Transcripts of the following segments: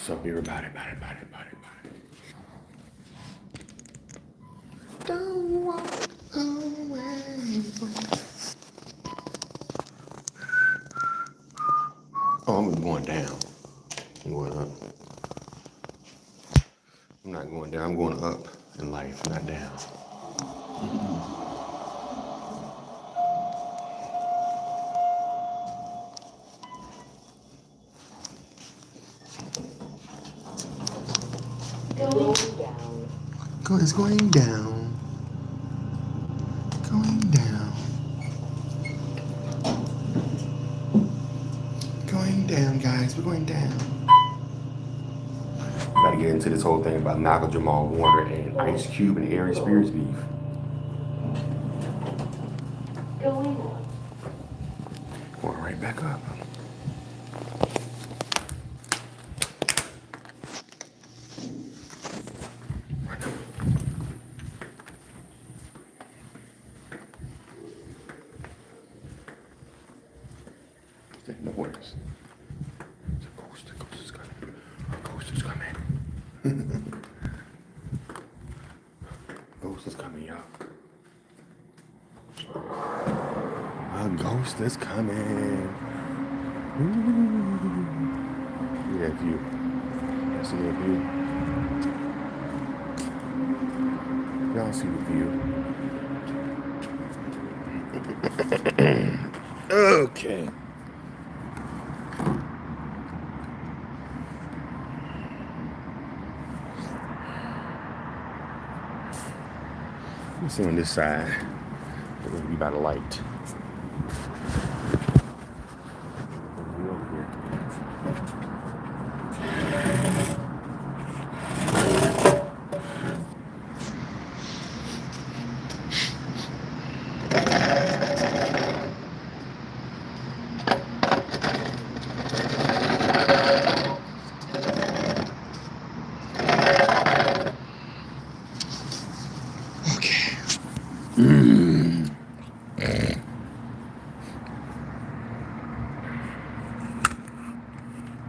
What's up, everybody? Don't walk away. Oh, I'm going down. I'm going up. I'm not going down. I'm going up in life, not down. Going down. It's going down. Going down. Going down, guys. We're going down. About to get into this whole thing about Malcolm-Jamal Warner and Ice Cube and Aries Spears beef. Going up. Going right back up. That noise. The ghost is coming. A ghost is coming. Ghost is coming, y'all. A ghost is coming. Look at that view. Y'all see that view? Y'all see the view? Okay. Let's see on this side. We're going to be by the light.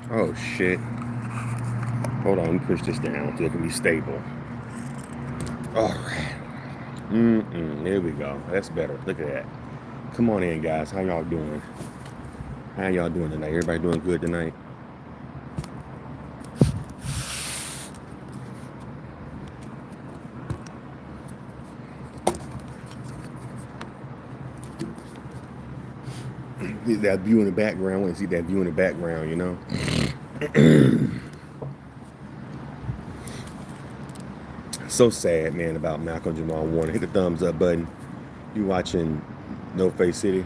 Oh shit. Hold on, let me push this down so it can be stable. Alright. There we go. That's better. Look at that. Come on in, guys. How y'all doing? How y'all doing tonight? Everybody doing good tonight? That view in the background. I want to see that view in the background, you know? So sad, man, about Malcolm-Jamal Warner. Hit the thumbs up button. You watching No Face City?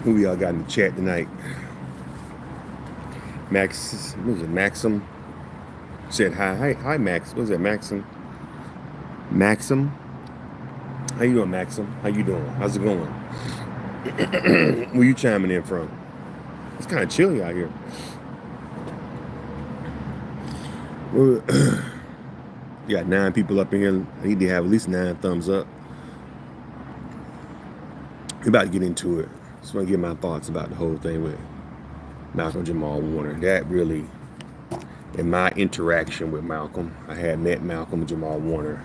Who we all got in the chat tonight? Max, what was it? Maxim said hi. Hi, Max. What was that, Maxim? Maxim? How you doing, Maxim? How you doing? How's it going? Where you chiming in from? It's kind of chilly out here. Well, you got 9 people up in here. I need to have at least 9 thumbs up. We're about to get into it. Just want to get my thoughts about the whole thing with Malcolm-Jamal Warner. That really, in my interaction with Malcolm, I had met Malcolm-Jamal Warner.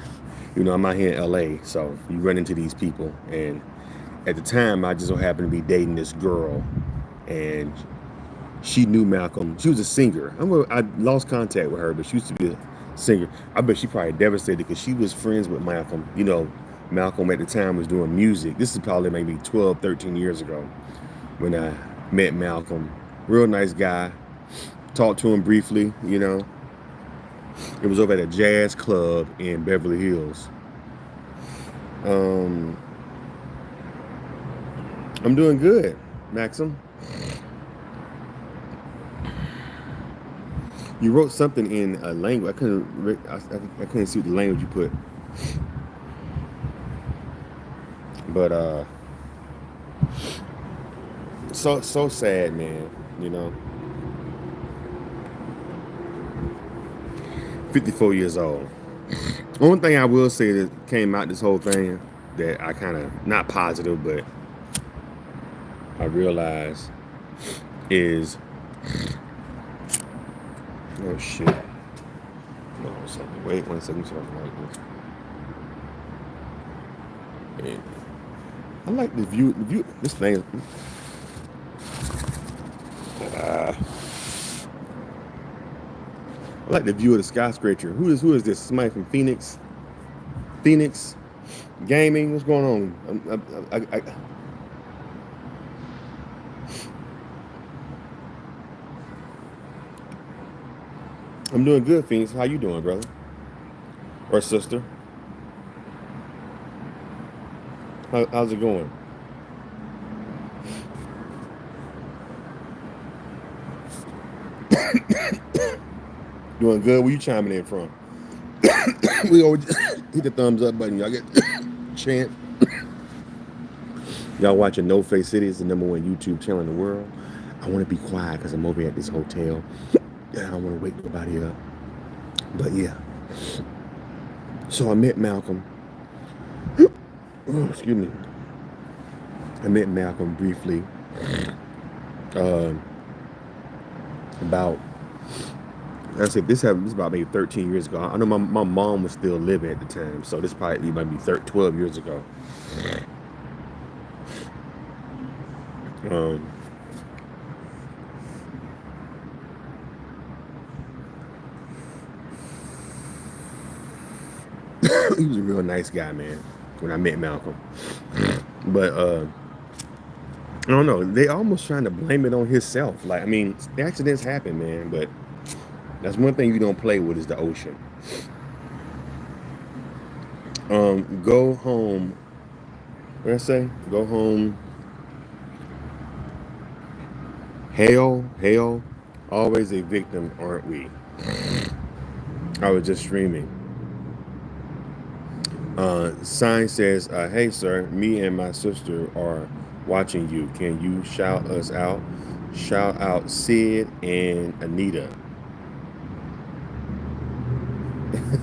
You know, I'm out here in LA, so you run into these people. And at the time, I just so happened to be dating this girl. And she knew Malcolm. She was a singer. I lost contact with her, but she used to be a singer. I bet she probably devastated because she was friends with Malcolm. You know, Malcolm at the time was doing music. This is probably maybe 12, 13 years ago when I met Malcolm. Real nice guy. Talked to him briefly, you know. It was over at a jazz club in Beverly Hills. I'm doing good, Maxim. You wrote something in a language. I couldn't see the language you put. But so sad, man. You know. 54 years old. Only thing I will say that came out this whole thing that I kind of, not positive, but I realized is, oh shit. No, something. Wait 1 second. So I can write this. And I like the view. The view. This thing. I like the view of the skyscraper. Who is this? Somebody from Phoenix? Phoenix Gaming. What's going on? I'm doing good, Phoenix. How you doing, brother or sister? How's it going? Doing good. Where you chiming in from? We always hit the thumbs up button. Y'all get chant. Y'all watching No Face City. It's the #1 YouTube channel in the world. I want to be quiet because I'm over at this hotel. And I don't want to wake nobody up. But yeah. So I met Malcolm. Oh, excuse me. I met Malcolm briefly. About, I said this was about maybe 13 years ago. I know my mom was still living at the time, so this probably might be 12 years ago. He was a real nice guy, man, when I met Malcolm. But I don't know. They almost trying to blame it on himself. Like, I mean, accidents happen, man, but that's one thing you don't play with is the ocean. Go home. What did I say? Go home. Hail, always a victim, aren't we? I was just streaming. Sign says, hey sir, me and my sister are watching you. Can you shout us out? Shout out Sid and Anita.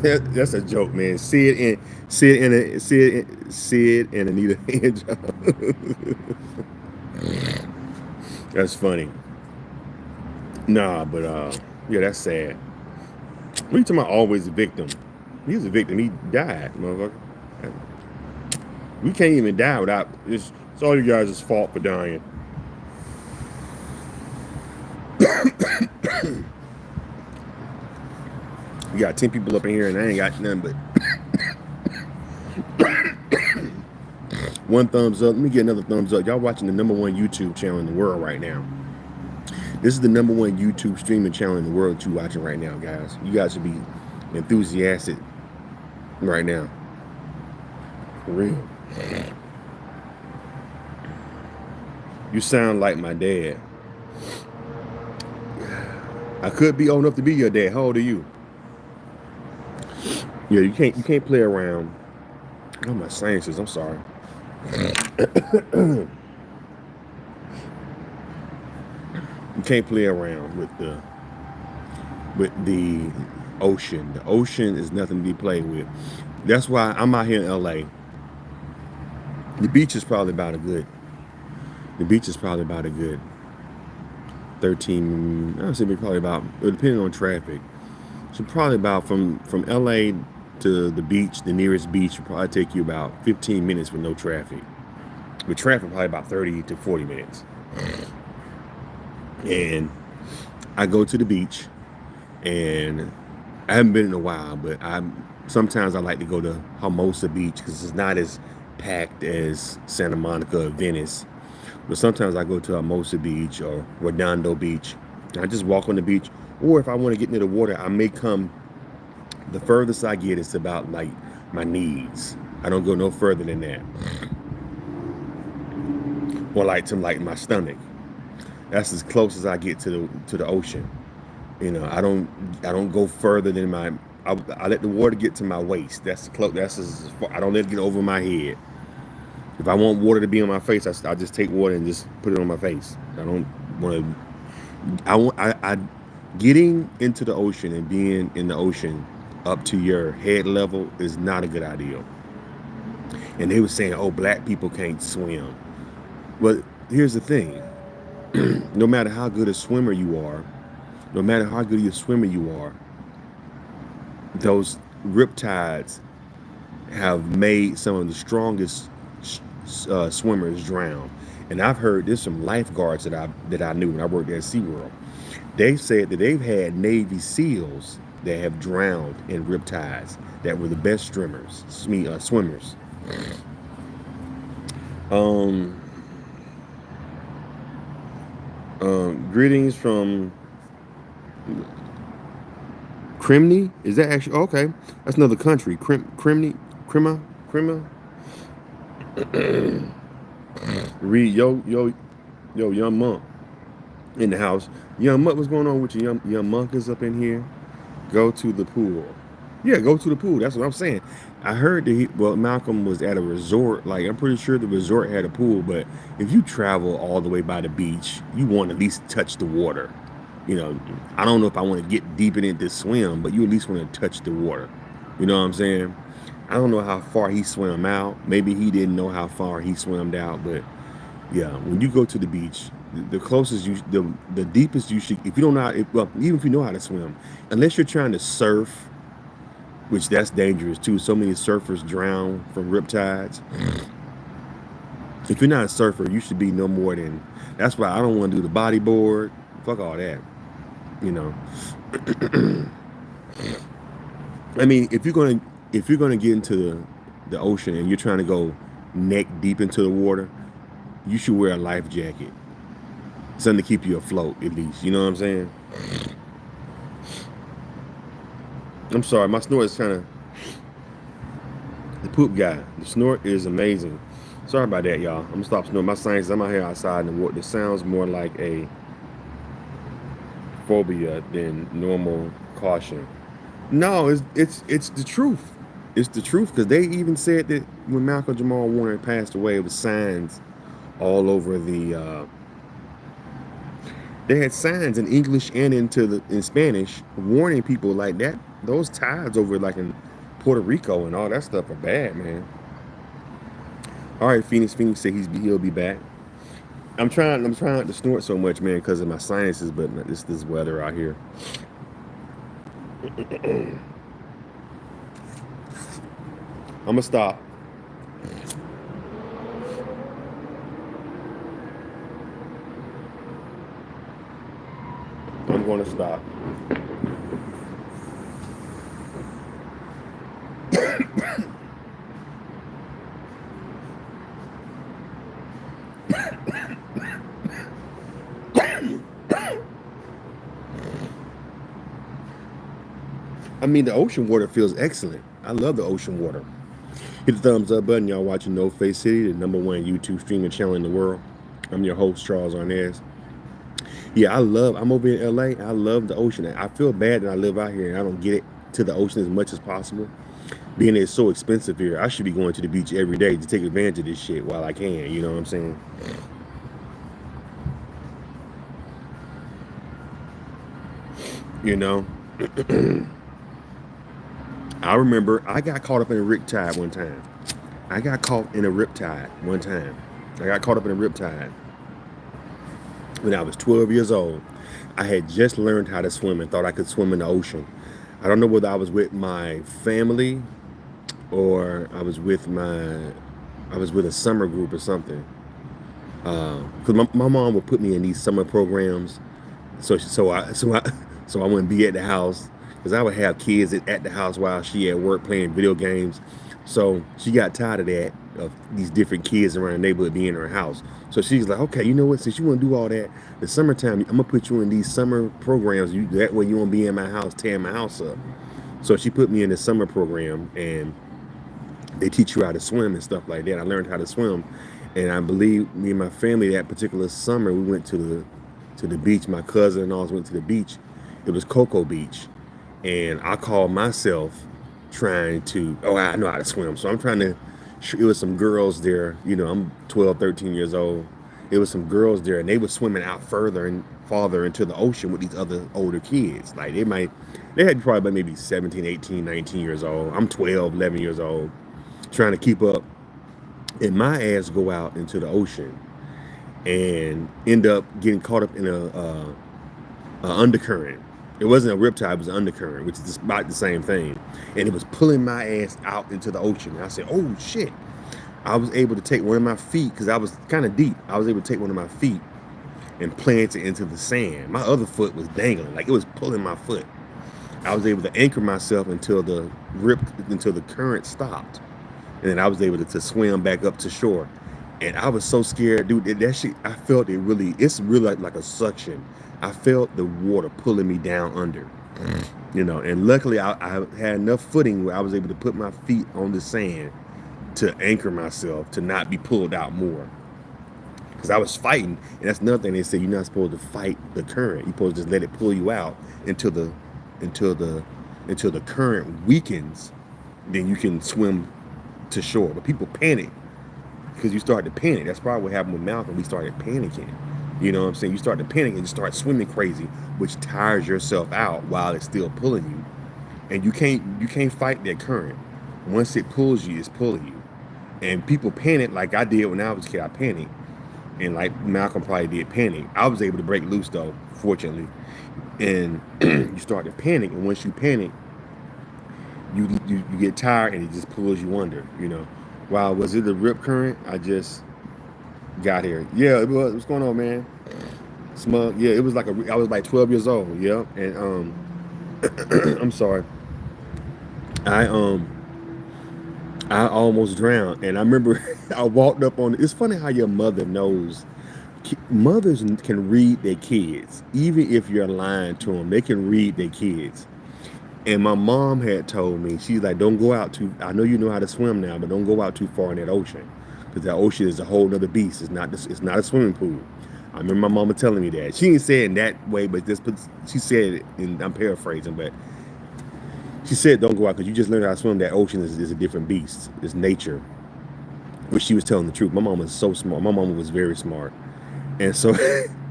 That's a joke, man. Sid and Anita. That's funny. Nah, but yeah, that's sad. What are you talking about? Always a victim. He was a victim. He died, motherfucker. We can't even die without. It's all you guys' fault for dying. We got 10 people up in here, and I ain't got nothing but one thumbs up. Let me get another thumbs up. Y'all watching the #1 YouTube channel in the world right now. This is the #1 YouTube streaming channel in the world that you're watching right now, guys. You guys should be enthusiastic right now. For real. You sound like my dad. I could be old enough to be your dad. How old are you? Yeah, you can't play around. Oh, my sciences. I'm sorry. You can't play around with the ocean. The ocean is nothing to be played with. That's why I'm out here in LA. The beach is probably about a good 13, I would say probably about, depending on traffic. So probably about from LA to the beach, the nearest beach would probably take you about 15 minutes with no traffic. With traffic, probably about 30 to 40 minutes. And I go to the beach, and I haven't been in a while, but sometimes I like to go to Hermosa Beach because it's not as packed as Santa Monica or Venice. But sometimes I go to Hermosa Beach or Redondo Beach. I just walk on the beach. Or if I want to get into the water, I may come. The furthest I get is about like my knees. I don't go no further than that. Or like to like my stomach. That's as close as I get to the ocean. You know, I don't go further than my. I let the water get to my waist. That's close. That's as far. I don't let it get over my head. If I want water to be on my face, I just take water and just put it on my face. I don't want to. I getting into the ocean and being in the ocean up to your head level is not a good idea. And they were saying, oh, black people can't swim. But here's the thing. No matter how good a swimmer you are, no matter how good a swimmer you are, those riptides have made some of the strongest swimmers drown. And I've heard there's some lifeguards that I knew when I worked at SeaWorld. They said that they've had Navy SEALs that have drowned in riptides that were the best swimmers. Um, Greetings from Crimney. Is that actually okay? That's another country. Crimney, Crima. Read yo, young monk in the house. Young monk, what's going on with you? Young monk is up in here. Go to the pool. Yeah, go to the pool. That's what I'm saying. I heard that Malcolm was at a resort. Like, I'm pretty sure the resort had a pool, but if you travel all the way by the beach, you want to at least touch the water. You know, I don't know if I want to get deep in it to swim, but you at least want to touch the water. You know what I'm saying? I don't know how far he swam out. Maybe he didn't know how far he swam out, but yeah, when you go to the beach, the closest the deepest you should, if you don't know even if you know how to swim, unless you're trying to surf, which that's dangerous too. So many surfers drown from riptides. If you're not a surfer, you should be no more than, that's why I don't want to do the bodyboard. Fuck all that. You know. I mean, if you're gonna get into the ocean and you're trying to go neck deep into the water, you should wear a life jacket. Something to keep you afloat, at least. You know what I'm saying? I'm sorry, my snort is kind of the poop guy. The snort is amazing. Sorry about that, y'all. I'm gonna stop snoring. My science, I'm out here outside in the water. This sounds more like a phobia than normal caution. No, it's the truth. It's the truth, because they even said that when Malcolm-Jamal Warner passed away, it was signs all over the. They had signs in English and in Spanish warning people like that. Those tides over like in Puerto Rico and all that stuff are bad, man. All right, Phoenix said he'll be back. I'm trying not to snort so much, man, because of my sinuses, but it's this weather out here. I'm gonna stop. I'm gonna stop. I mean, the ocean water feels excellent. I love the ocean water. Hit the thumbs up button. Y'all watching No Face City, the #1 YouTube streaming channel in the world. I'm your host, Charles Arnaz. Yeah, I'm over in LA. I love the ocean. I feel bad that I live out here and I don't get it to the ocean as much as possible. Being it's so expensive here, I should be going to the beach every day to take advantage of this shit while I can. You know what I'm saying? You know? I remember I got caught up in a riptide one time. I got caught in a riptide one time. I got caught up in a riptide when I was 12 years old. I had just learned how to swim and thought I could swim in the ocean. I don't know whether I was with my family or I was with a summer group or something. Because my mom would put me in these summer programs, so I wouldn't be at the house, because I would have kids at the house while she at work playing video games. So she got tired of that, of these different kids around the neighborhood being in her house. So she's like, okay, you know what? Since you want to do all that, the summertime, I'm gonna put you in these summer programs. That way you won't be in my house tearing my house up. So she put me in the summer program, and they teach you how to swim and stuff like that. I learned how to swim, and I believe me and my family that particular summer we went to the beach. My cousin and all went to the beach. It was Cocoa Beach, and I called myself trying to, I know how to swim. So I'm trying to, it was some girls there, I'm 12, 13 years old. It was some girls there, and they were swimming out further and farther into the ocean with these other older kids. Like they had probably maybe 17, 18, 19 years old. I'm 12, 11 years old, trying to keep up. And my ass go out into the ocean. and end up getting caught up in a undercurrent. It wasn't a riptide, it was an undercurrent, which is about the same thing. And it was pulling my ass out into the ocean. And I said, oh shit. I was able to take one of my feet, because I was kind of deep. I was able to take one of my feet and plant it into the sand. My other foot was dangling, like it was pulling my foot. I was able to anchor myself until the current stopped. And then I was able to swim back up to shore. And I was so scared, dude. That shit, I felt it really, it's really like a suction. I felt the water pulling me down under, you know. And luckily, I had enough footing where I was able to put my feet on the sand to anchor myself to not be pulled out more. Because I was fighting, and that's another thing they say, you're not supposed to fight the current. You're supposed to just let it pull you out until the current weakens, then you can swim to shore. But people panic because you start to panic. That's probably what happened with Malcolm. We started panicking. You know what I'm saying? You start to panic and you start swimming crazy, which tires yourself out while it's still pulling you. And you can't fight that current. Once it pulls you, it's pulling you. And people panic like I did when I was a kid. I panicked. And like Malcolm probably did panic. I was able to break loose though, fortunately. And you start to panic, and once you panic, you get tired, and it just pulls you under. You know, wow, was it a rip current? I just got here. Yeah, it was. What's going on, man? Smug. Yeah, it was like I was like 12 years old. Yeah, and I'm sorry. I I almost drowned, and I remember I walked up on. It's funny how your mother knows. Mothers can read their kids, even if you're lying to them. They can read their kids. And my mom had told me, she's like, "Don't go out too. I know you know how to swim now, but don't go out too far in that ocean, because that ocean is a whole nother beast. It's not. It's not a swimming pool." I remember my mama telling me that. She didn't say it in that way, but she said it, and I'm paraphrasing, but she said, "Don't go out because you just learned how to swim. That ocean is a different beast. It's nature." Which she was telling the truth. My mama was so smart. My mama was very smart. And so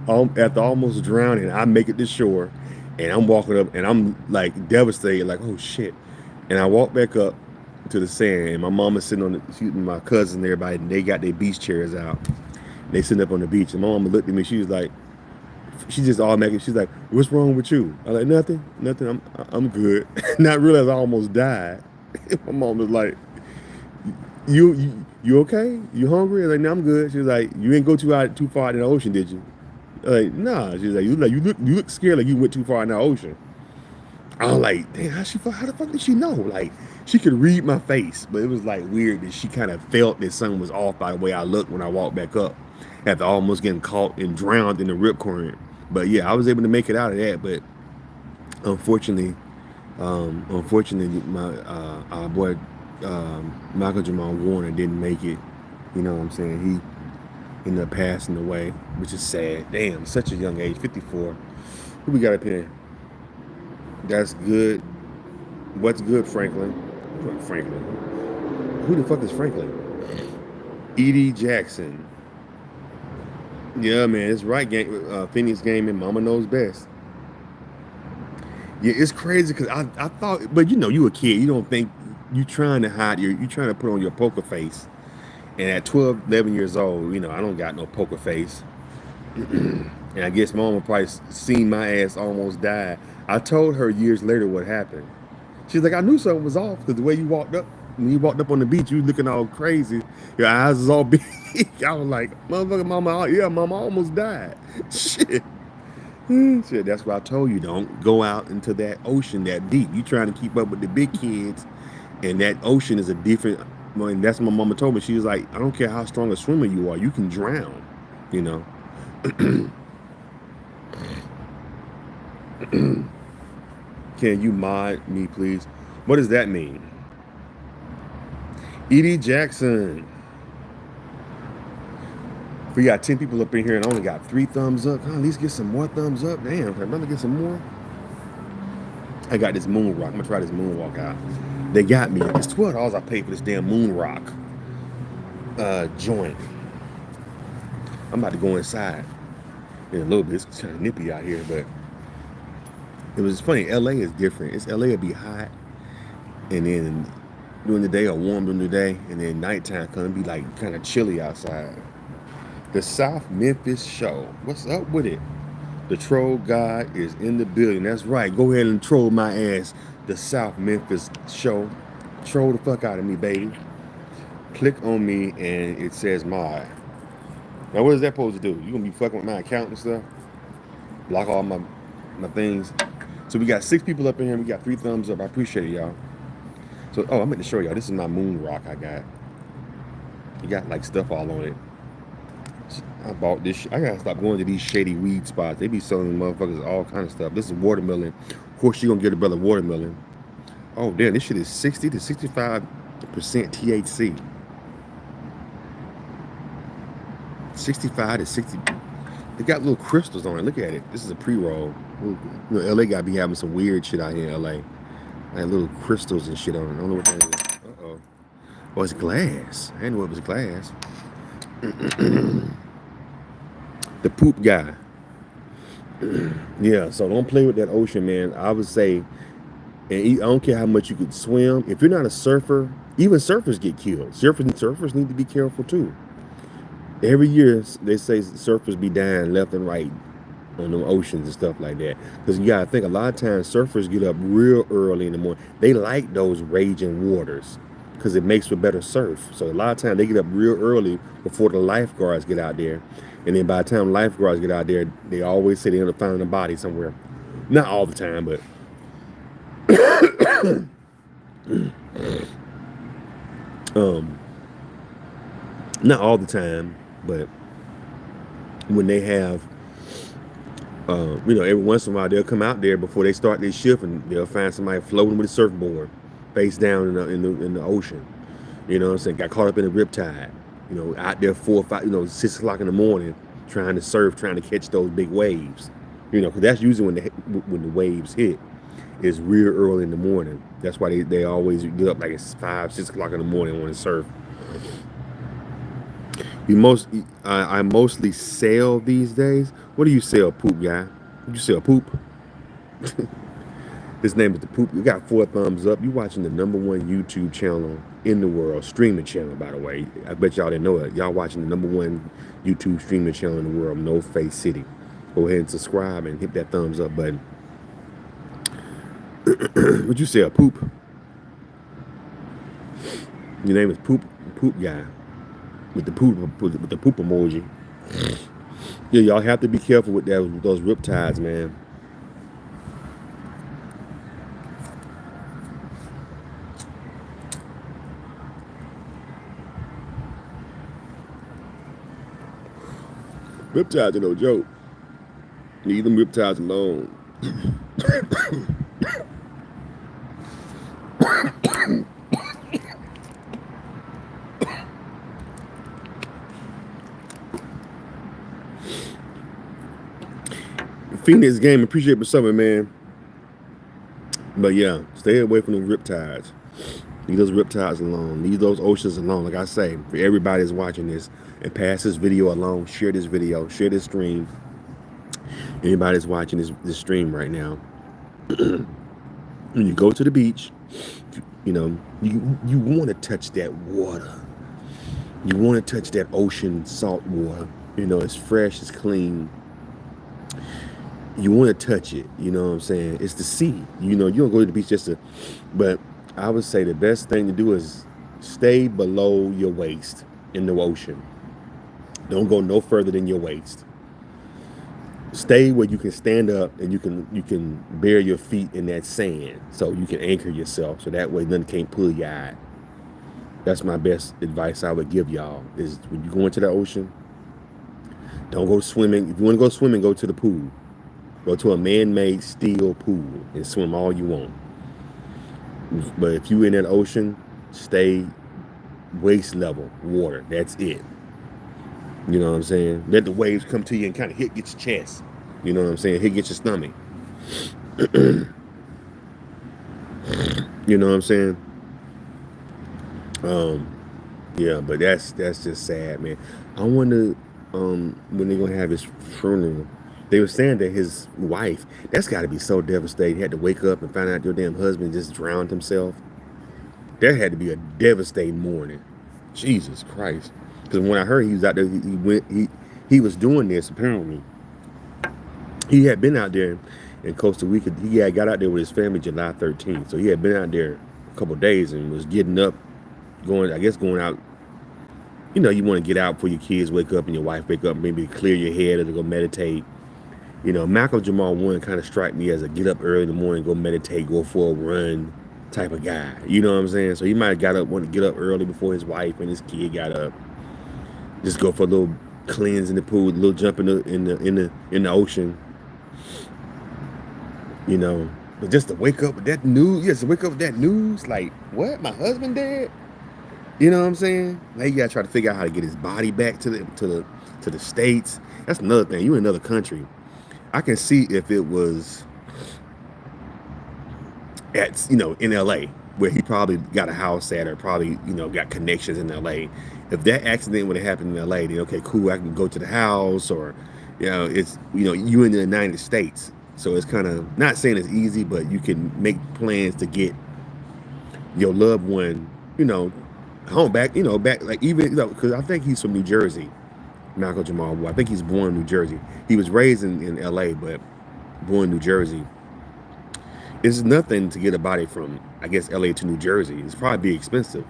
after almost drowning, I make it to shore, and I'm walking up, and I'm like devastated, like, oh shit. And I walk back up to the sand, and my mama's sitting on my cousin and everybody, and they got their beach chairs out. They sitting up on the beach, and my mama looked at me. She was like, she just automatically, she's like, "What's wrong with you?" I was like, nothing. I'm good. Not realize I almost died. My mom was like, You okay? You hungry? I was like, "No, I'm good." She was like, "You didn't go too far in the ocean, did you?" I was like, "Nah." She was like, you look scared, like you went too far in the ocean." I was like, "Damn, how the fuck did she know?" Like, she could read my face, but it was like weird that she kind of felt that something was off by the way I looked when I walked back up after almost getting caught and drowned in the rip current. But yeah, I was able to make it out of that. But unfortunately, my our boy Malcolm-Jamal Warner didn't make it. You know what I'm saying? He ended up passing away, which is sad. Damn, such a young age, 54. Who we got up here? That's good. What's good, Franklin? What, Franklin? Who the fuck is Franklin? Edie Jackson. Yeah, man, it's right. Phoenix Gaming, Mama knows best. Yeah, it's crazy because I thought, but you know, you a kid, you don't think, you trying to hide you trying to put on your poker face. And at 12, 11 years old, you know, I don't got no poker face. And I guess mama probably seen my ass almost die. I told her years later what happened. She's like, "I knew something was off because the way you walked up, when you walked up on the beach, you looking all crazy. Your eyes was all big." I was like, "Motherfucker, mama, yeah, mama almost died." Shit. Shit, that's why I told you, don't go out into that ocean that deep. You trying to keep up with the big kids, and that ocean is a different. And that's what my mama told me. She was like, "I don't care how strong a swimmer you are, you can drown." You know. Can you mod me, please? What does that mean? Edie Jackson. We got 10 people up in here and only got 3 thumbs up. At least get some more thumbs up. Damn, can I really get some more? I got this moon rock. I'm gonna try this moonwalk out. They got me. It's $12 I paid for this damn moon rock joint. I'm about to go inside in a little bit. It's kind of nippy out here, but it was funny. LA is different. LA will be hot, and then during the day or warm during the day, and then nighttime can be like kind of chilly outside. The South Memphis Show. What's up with it? The troll god is in the building. That's right. Go ahead and troll my ass. The South Memphis Show. Troll the fuck out of me, baby. Click on me and it says mod. Now what is that supposed to do? You gonna be fucking with my account and stuff? Block all my things. So we got 6 people up in here. We got 3 thumbs up. I appreciate it, y'all. So I meant to show y'all. This is my moon rock I got. You got like stuff all on it. I bought this. I gotta stop going to these shady weed spots. They be selling motherfuckers all kind of stuff. This is watermelon. Of course, you gonna get a brother watermelon. Oh damn, this shit is 60 to 65% THC. 65 to 60. They got little crystals on it. Look at it. This is a pre-roll. You know, LA gotta be having some weird shit out here in LA. Like little crystals and shit on it. I don't know what that is. Uh-oh. Oh, it's glass. I didn't know it was glass. The poop guy. Yeah, so don't play with that ocean, man. I would say, and I don't care how much you could swim. If you're not a surfer, even surfers get killed. Surfers need to be careful too. Every year they say surfers be dying left and right on the oceans and stuff like that. Because you gotta think a lot of times surfers get up real early in the morning. They like those raging waters because it makes for better surf. So a lot of times they get up real early before the lifeguards get out there. And then by the time lifeguards get out there, they always say they end up finding a body somewhere. Not all the time, but not all the time, but when they have every once in a while they'll come out there before they start their shift and they'll find somebody floating with a surfboard face down in the ocean. You know what I'm saying? Got caught up in a riptide. You know, out there 4 or 5, 6 o'clock in the morning trying to surf, trying to catch those big waves. You know, because that's usually when the waves hit. It's real early in the morning. That's why they always get up like it's 5, 6 o'clock in the morning when they surf. I mostly sell these days. What do you sell, poop guy? You sell poop? His name is the poop. You got 4 thumbs up. You watching the #1 YouTube channel in the world, streaming channel, by the way. I bet y'all didn't know it. Y'all watching the #1 YouTube streaming channel in the world, No Face City. Go ahead and subscribe and hit that thumbs up button. What you sell, poop? Your name is poop guy. With the poop emoji. Yeah, y'all have to be careful with those riptides, man. Riptides are no joke. Leave them riptides alone. Phoenix game, appreciate for something, man. But yeah, stay away from the riptides. Leave those riptides alone. Leave those oceans alone. Like I say, for everybody that's watching this, and pass this video along. Share this video. Share this stream. Anybody that's watching this stream right now, when you go to the beach, you know you want to touch that water. You want to touch that ocean salt water. You know, it's fresh, it's clean. You want to touch it, you know what I'm saying? It's the sea. You know, you don't go to the beach just to, but I would say the best thing to do is stay below your waist in the ocean. Don't go no further than your waist. Stay where you can stand up and you can bear your feet in that sand so you can anchor yourself so that way nothing can't pull you out. That's my best advice I would give y'all is when you go into the ocean, don't go swimming. If you want to go swimming, go to the pool. Go to a man-made steel pool and swim all you want. But if you're in that ocean, stay waist level water. That's it. You know what I'm saying? Let the waves come to you and kind of get your chest. You know what I'm saying? Get your stomach. You know what I'm saying? Yeah, but that's just sad, man. I wonder when they're gonna have his funeral. They were saying that his wife, that's got to be so devastating. He had to wake up and find out your damn husband just drowned himself. That had to be a devastating morning. Jesus Christ. Because when I heard he was out there, he was doing this apparently. He had been out there in Costa Rica. He had got out there with his family July 13th. So he had been out there a couple of days and was getting up, going out. You know, you want to get out before your kids wake up and your wife wake up, maybe clear your head or to go meditate. You know, Malcolm-Jamal Warner kind of strike me as a get up early in the morning, go meditate, go for a run type of guy. You know what I'm saying? So he might have got up, wanted to get up early before his wife and his kid got up. Just go for a little cleanse in the pool, a little jump in the ocean. You know, but just to wake up with that news, like, what? My husband dead? You know what I'm saying? Now you gotta try to figure out how to get his body back to the States. That's another thing. You in another country. I can see if it was at, in LA, where he probably got a house at, or probably, got connections in LA. If that accident would have happened in LA, then okay, cool, I can go to the house, or, it's, you in the United States. So it's kind of, not saying it's easy, but you can make plans to get your loved one, home back, back, like, even, because I think he's from New Jersey, Malcolm-Jamal. I think he's born in New Jersey. He was raised in LA, but born in New Jersey. It's nothing to get a body from, I guess, LA to New Jersey. It's probably be expensive,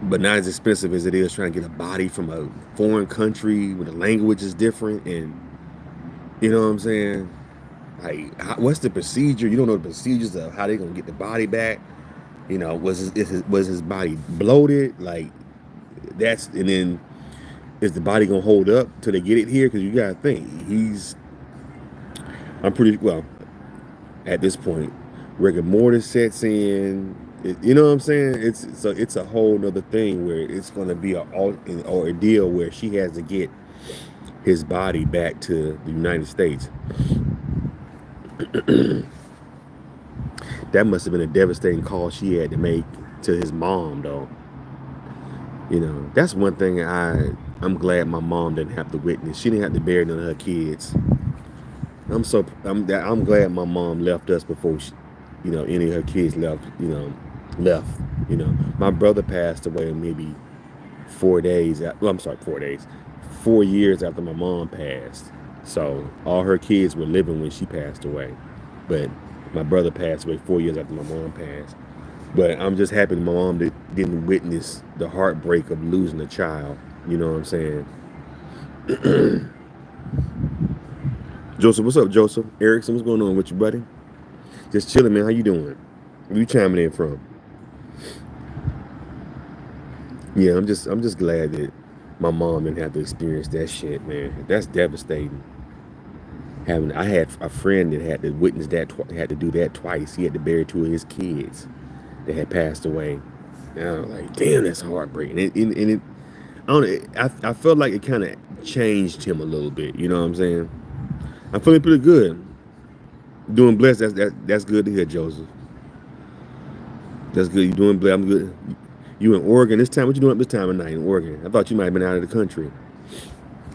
but not as expensive as it is trying to get a body from a foreign country where the language is different. And you know what I'm saying? Like, what's the procedure? You don't know the procedures of how they're gonna get the body back. Was his body bloated? Like, and then is the body gonna hold up till they get it here? Because you gotta think I'm pretty well at this point. Rigor mortis sets in. You know what I'm saying? It's a whole nother thing where it's gonna be an ordeal where she has to get his body back to the United States. That must have been a devastating call she had to make to his mom, though. That's one thing I'm glad my mom didn't have to witness. She didn't have to bury none of her kids. I'm glad my mom left us before she, any of her kids left. My brother passed away maybe 4 days. I'm sorry, 4 days. 4 years after my mom passed. So all her kids were living when she passed away, but my brother passed away 4 years after my mom passed. But I'm just happy that my mom didn't witness the heartbreak of losing a child. You know what I'm saying? Joseph, what's up, Joseph? Erickson, what's going on with you, buddy? Just chilling, man. How you doing? Where you chiming in from? Yeah, I'm just glad that my mom didn't have to experience that shit, man. That's devastating. I had a friend that had to witness that, had to do that twice. He had to bury 2 of his kids that had passed away. And I was like, damn, that's heartbreaking. And I felt like it kind of changed him a little bit. You know what I'm saying? I'm feeling pretty good. Doing blessed. That's good to hear, Joseph. That's good. You doing blessed. I'm good. You in Oregon this time? What you doing up this time of night in Oregon? I thought you might have been out of the country.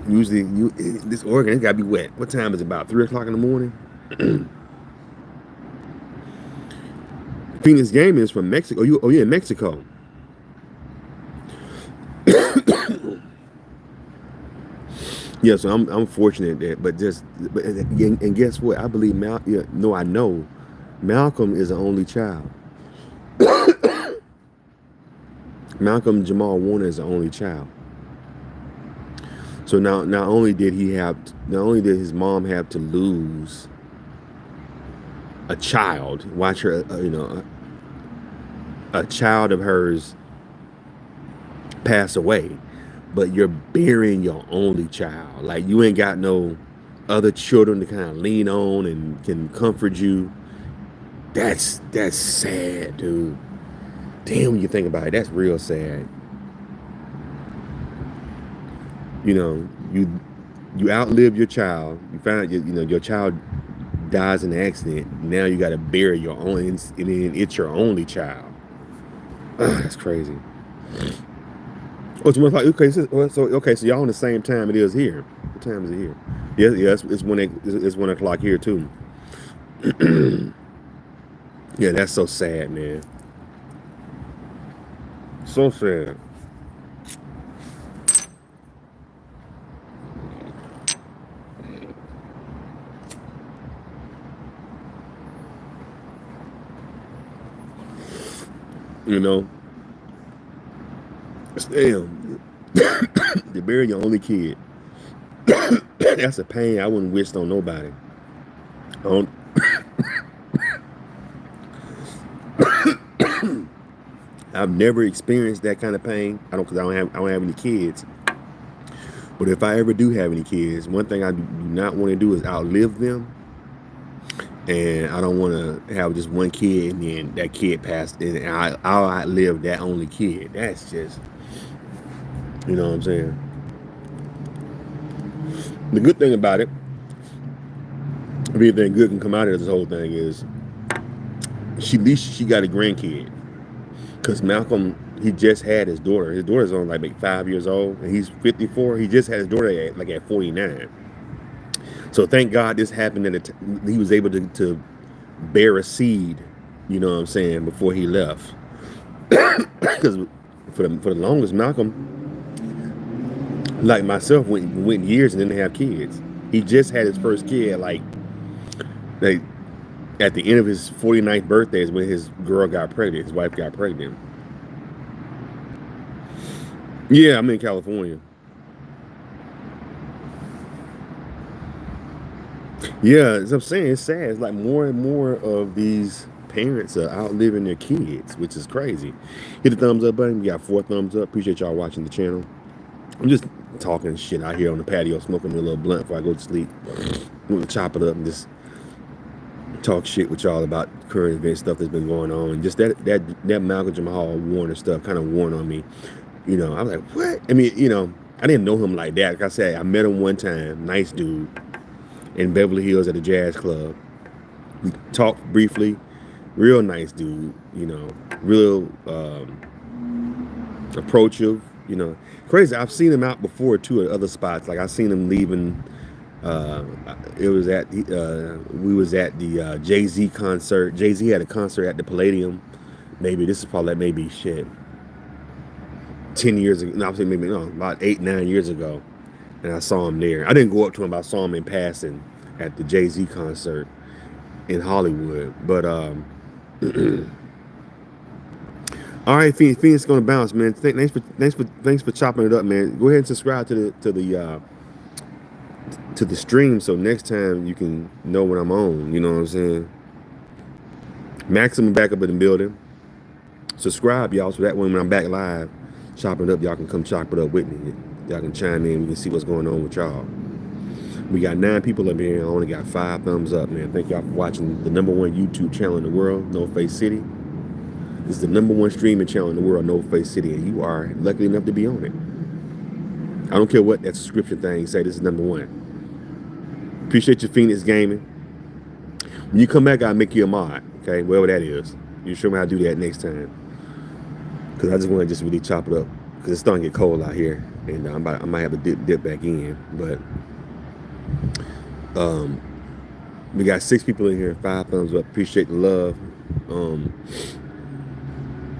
Usually, this Oregon, it's gotta be wet. What time is it? About 3 o'clock in the morning? Phoenix Gaming is from Mexico. Oh, yeah, Mexico. Yeah, so I'm fortunate that, but and guess what? I believe I know Malcolm is the only child. Malcolm-Jamal Warner is the only child. So now, not only did his mom have to lose a child, watch her, a child of hers pass away, but you're burying your only child. Like, you ain't got no other children to kind of lean on and can comfort you. That's sad, dude. Damn, when you think about it, that's real sad. You outlive your child. You find out your child dies in an accident. Now you got to bury your own, and then it's your only child. That's crazy. Oh, it's 1 o'clock. Okay, so y'all on the same time it is here. What time is it here? Yeah, it's 1 o'clock here too. Yeah, that's so sad, man. So sad. You know, damn, to bury your only kid. That's a pain I wouldn't wish on nobody. I don't, I've never experienced that kind of pain. I don't, cause I don't have any kids. But if I ever do have any kids, one thing I do not want to do is outlive them. And I don't want to have just one kid and then that kid passed and I'll outlive that only kid. That's just, you know what I'm saying? The good thing about it, if anything good can come out of this whole thing, is at least she got a grandkid. Because Malcolm, he just had his daughter. His daughter's only like 5 years old, and he's 54. He just had his daughter at 49. So thank God this happened he was able to bear a seed, you know what I'm saying, before he left. Because for the longest, Malcolm, like myself, went years and didn't have kids. He just had his first kid like at the end of his 49th birthday is when his girl got pregnant. His wife got pregnant. Yeah, I'm in California. Yeah, as I'm saying, it's sad. It's like more and more of these parents are outliving their kids, which is crazy. Hit the thumbs up button. We got 4 thumbs up. Appreciate y'all watching the channel. I'm just talking shit out here on the patio, smoking a little blunt before I go to sleep. I'm gonna chop it up and just talk shit with y'all about current event stuff that's been going on. And just that Malcolm-Jamal Warner stuff kind of worn on me. You know, I was like, what? I mean, you know, I didn't know him like that. Like I said, I met him one time, nice dude, in Beverly Hills at a jazz club. We talked briefly, real nice dude, you know, real approachable, you know. Crazy, I've seen him out before too at other spots. Like I seen him leaving. It was at we was at the Jay-Z concert. Jay-Z had a concert at the Palladium. Maybe this is probably maybe shit 10 years ago. No, I'm saying maybe no, about 8-9 years ago. And I saw him there. I didn't go up to him, but I saw him in passing at the Jay-Z concert in Hollywood. But all right, Phoenix gonna bounce, man. Thanks for chopping it up, man. Go ahead and subscribe to the stream so next time you can know when I'm on. You know what I'm saying? Maximum back up in the building. Subscribe, y'all, so that when I'm back live chopping it up, y'all can come chop it up with me. Y'all can chime in. We can see what's going on with y'all. We got 9 people up here. I only got 5 thumbs up, man. Thank y'all for watching the #1 YouTube channel in the world, No Face City. This is the #1 streaming channel in the world, No Face City, and you are lucky enough to be on it. I don't care what that subscription thing say. This is #1. Appreciate your Phoenix Gaming. When you come back, I'll make you a mod, okay? Whatever that is. You show me how to do that next time. Because I just want to just really chop it up. Because it's starting to get cold out here. And I might have to dip back in. But we got 6 people in here, 5 thumbs up. Appreciate the love.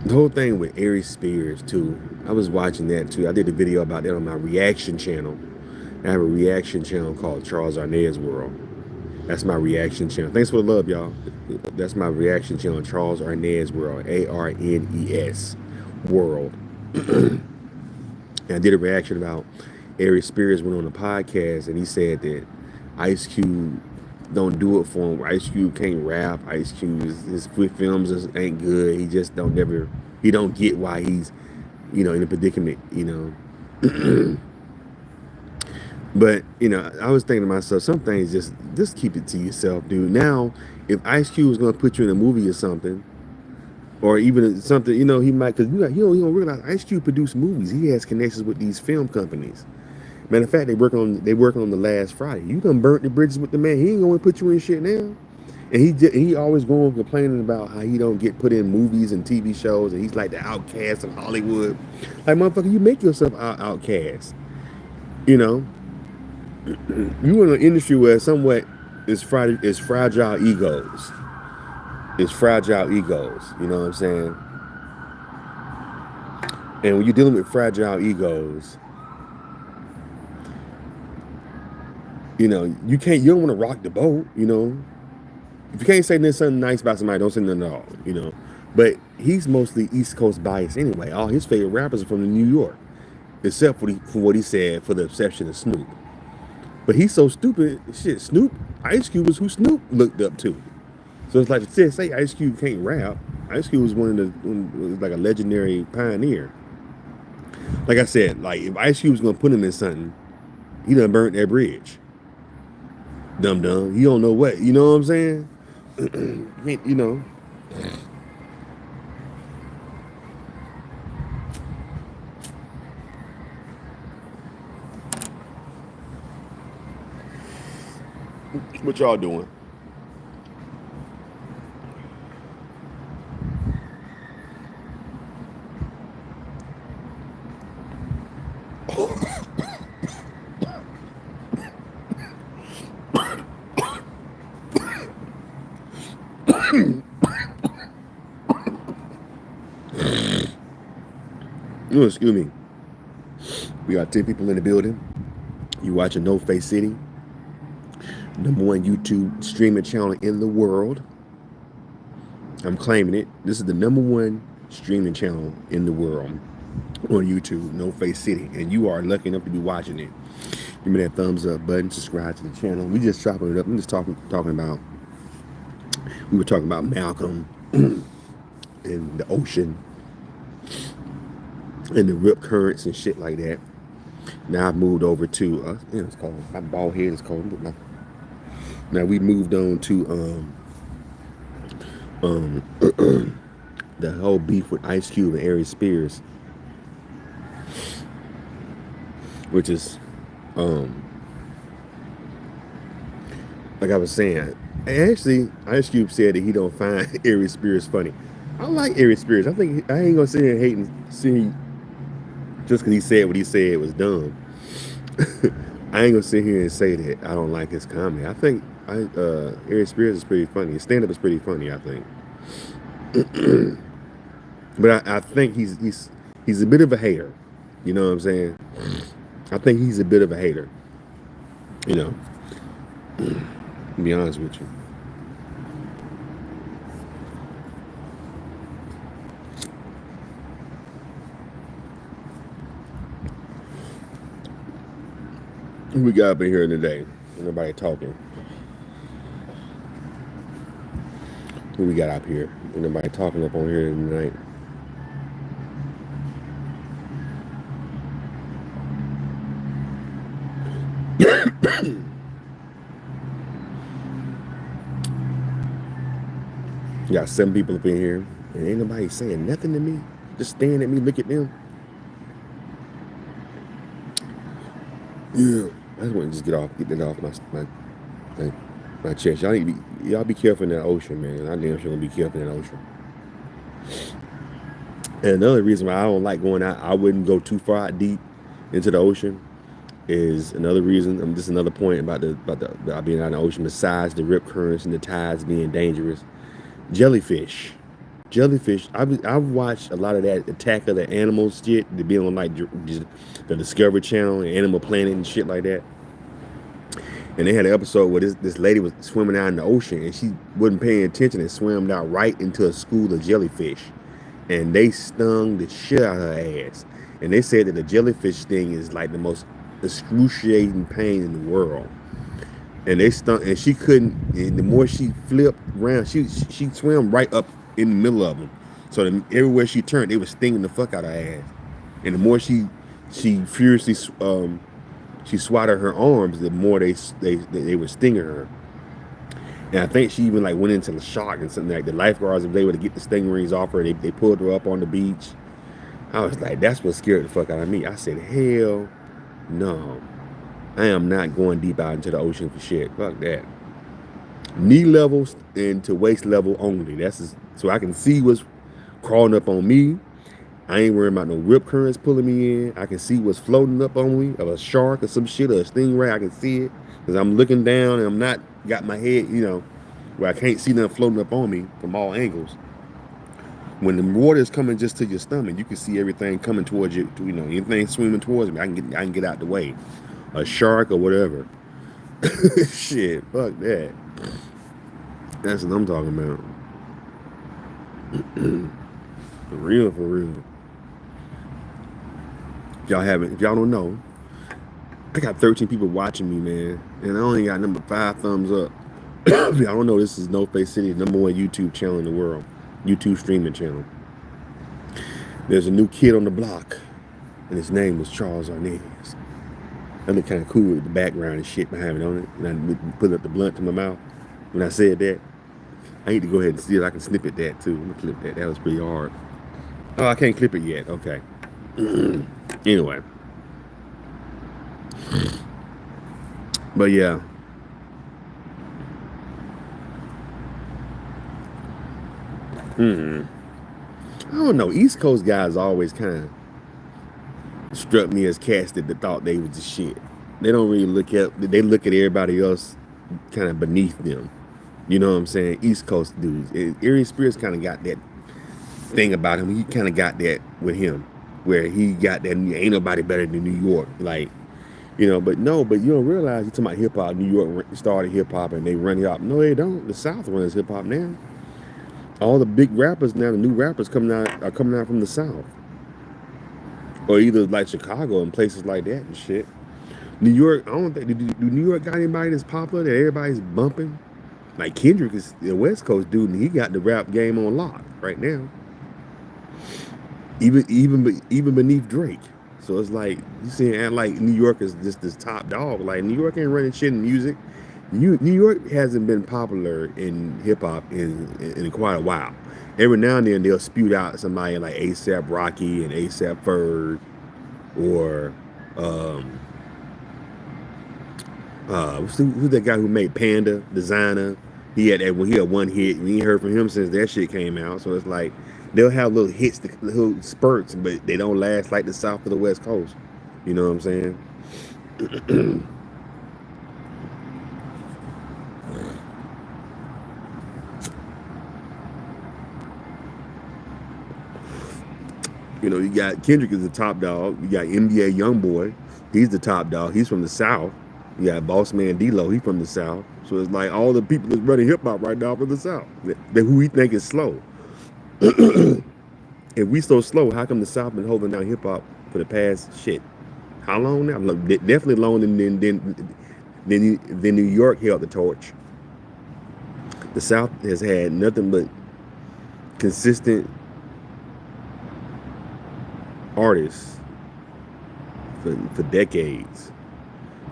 The whole thing with Aries Spears too. I was watching that too. I did a video about that on my reaction channel. I have a reaction channel called Charles Arnaz World. That's my reaction channel. Thanks for the love, y'all. That's my reaction channel, Charles Arnaz World, ARNES World. And I did a reaction about Aries Spears went on a podcast and he said that Ice Cube don't do it for him. Ice Cube can't rap. Ice Cube, his films ain't good. He just he don't get why he's, you know, in a predicament, you know. But, you know, I was thinking to myself, some things just keep it to yourself, dude. Now, if Ice Cube was going to put you in a movie or something, or even something, you know, he might, because you don't realize Ice Cube produced movies. He has connections with these film companies. Matter of fact, they working on The Last Friday. You done burnt the bridges with the man. He ain't going to put you in shit now. And he always going complaining about how he don't get put in movies and TV shows, and he's like the outcast of Hollywood. Like, motherfucker, you make yourself outcast. You know? You in an industry where somewhat is fragile egos. It's fragile egos. You know what I'm saying? And when you're dealing with fragile egos, you know, you don't want to rock the boat, you know. If you can't say something nice about somebody, don't say nothing at all, you know. But he's mostly East Coast biased anyway. All his favorite rappers are from New York, except for what he said, for the exception of Snoop. But he's so stupid. Shit, Snoop, Ice Cube was who Snoop looked up to. So it's like to say Ice Cube can't rap. Ice Cube was was like a legendary pioneer. Like I said, like if Ice Cube was gonna put him in something, he done burnt that bridge. Dum dum. He don't know what. You know what I'm saying? You know. What y'all doing? Oh, excuse me. We got 10 people in the building. You watching No Face City, #1 YouTube streaming channel in the world. I'm claiming it. This is the #1 streaming channel in the world on YouTube, No Face City, and you are lucky enough to be watching it. Give me that thumbs up button. Subscribe to the channel. We just chopping it up. I'm just talking about. We were talking about Malcolm and the ocean and the rip currents and shit like that. Now I've moved over to it's cold. My bald head is cold. But now we moved on to the whole beef with Ice Cube and Aries Spears, which is like I was saying. Actually, Ice Cube said that he don't find Aries Spears funny. I like Aries Spears. I think I ain't gonna sit here and hate and see just because he said what he said was dumb. I ain't gonna sit here and say that I don't like his comedy. I think Aries Spears is pretty funny. His stand-up is pretty funny, I think. But I think he's a bit of a hater. You know what I'm saying? I think he's a bit of a hater. You know, to be honest with you. Who we got up in here today? Nobody talking. Who we got up here? Nobody talking up on here tonight. You got 7 people up in here, and ain't nobody saying nothing to me. Just staring at me, look at them. Yeah, I just want to get that off my chest. Y'all be careful in that ocean, man. I damn sure gonna be careful in that ocean. And another reason why I don't like going out, I wouldn't go too far out deep into the ocean, is another reason. Just another point about being out in the ocean. Besides the rip currents and the tides being dangerous, jellyfish. I've watched a lot of that Attack of the Animals shit. To be on like the Discovery Channel and Animal Planet and shit like that. And they had an episode where this lady was swimming out in the ocean and she wasn't paying attention and swam out right into a school of jellyfish. And they stung the shit out of her ass. And they said that the jellyfish sting is like the most excruciating pain in the world. And they stung, and she couldn't. And the more she flipped around, she swam right up in the middle of them. So everywhere she turned, they were stinging the fuck out of her ass. And the more she furiously she swatted her arms, the more they were stinging her. And I think she even like went into the shock and something like the lifeguards, if they were to get the stingrays off her, they pulled her up on the beach. I was like, that's what scared the fuck out of me. I said, hell no. I am not going deep out into the ocean for shit. Fuck that. Knee levels and to waist level only. So I can see what's crawling up on me. I ain't worrying about no rip currents pulling me in. I can see what's floating up on me, of a shark or some shit or a stingray. I can see it because I'm looking down and I'm not got my head, where I can't see nothing floating up on me from all angles. When the water is coming just to your stomach, you can see everything coming towards you. Anything swimming towards me, I can get out the way. A shark or whatever. Shit, fuck that. That's what I'm talking about. For real, for real. If y'all don't know, I got 13 people watching me, man, and I only got number 5 thumbs up. If y'all don't know, this is No Face City, the #1 YouTube channel in the world, YouTube streaming channel. There's a new kid on the block, and his name was Charles Arnaz. That looked kind of cool with the background and shit behind it on it, and I put up the blunt to my mouth when I said that. I need to go ahead and see if I can snippet that too. Let me clip that. That was pretty hard. Oh, I can't clip it yet. Okay. Anyway. But yeah. I don't know. East Coast guys always kind of struck me as cats that thought they was the shit. They don't really they look at everybody else kind of beneath them. You know what I'm saying? East Coast dudes. Aries Spears kind of got that thing about him. He kind of got that with him, where he got that ain't nobody better than New York. Like, you know, but you don't realize you're talking about hip hop. New York started hip hop and they run hip hop. No, they don't. The South runs hip hop now. All the big rappers now, the new rappers are coming out from the South, or either like Chicago and places like that and shit. New York, I don't think do New York got anybody that's popular that everybody's bumping? Like Kendrick is the West Coast dude, and he got the rap game on lock right now. Even beneath Drake. So it's like you saying like New York is just this top dog. Like New York ain't running shit in music. New York hasn't been popular in hip hop in quite a while. Every now and then they'll spew out somebody like A$AP Rocky and A$AP Ferg, or who's that guy who made Panda Designer? He had one hit. We ain't heard from him since that shit came out. So it's like they'll have little hits, little spurts, but they don't last like the South or the West Coast. You know what I'm saying? You know, you got Kendrick is the top dog. You got NBA YoungBoy. He's the top dog. He's from the South. You got Boss Man D-Lo. He's from the South. So it's like all the people that's running hip hop right now from the South. Who we think is slow. If we so slow, how come the South been holding down hip hop for the past shit? How long now? Definitely longer than New York held the torch. The South has had nothing but consistent artists for decades,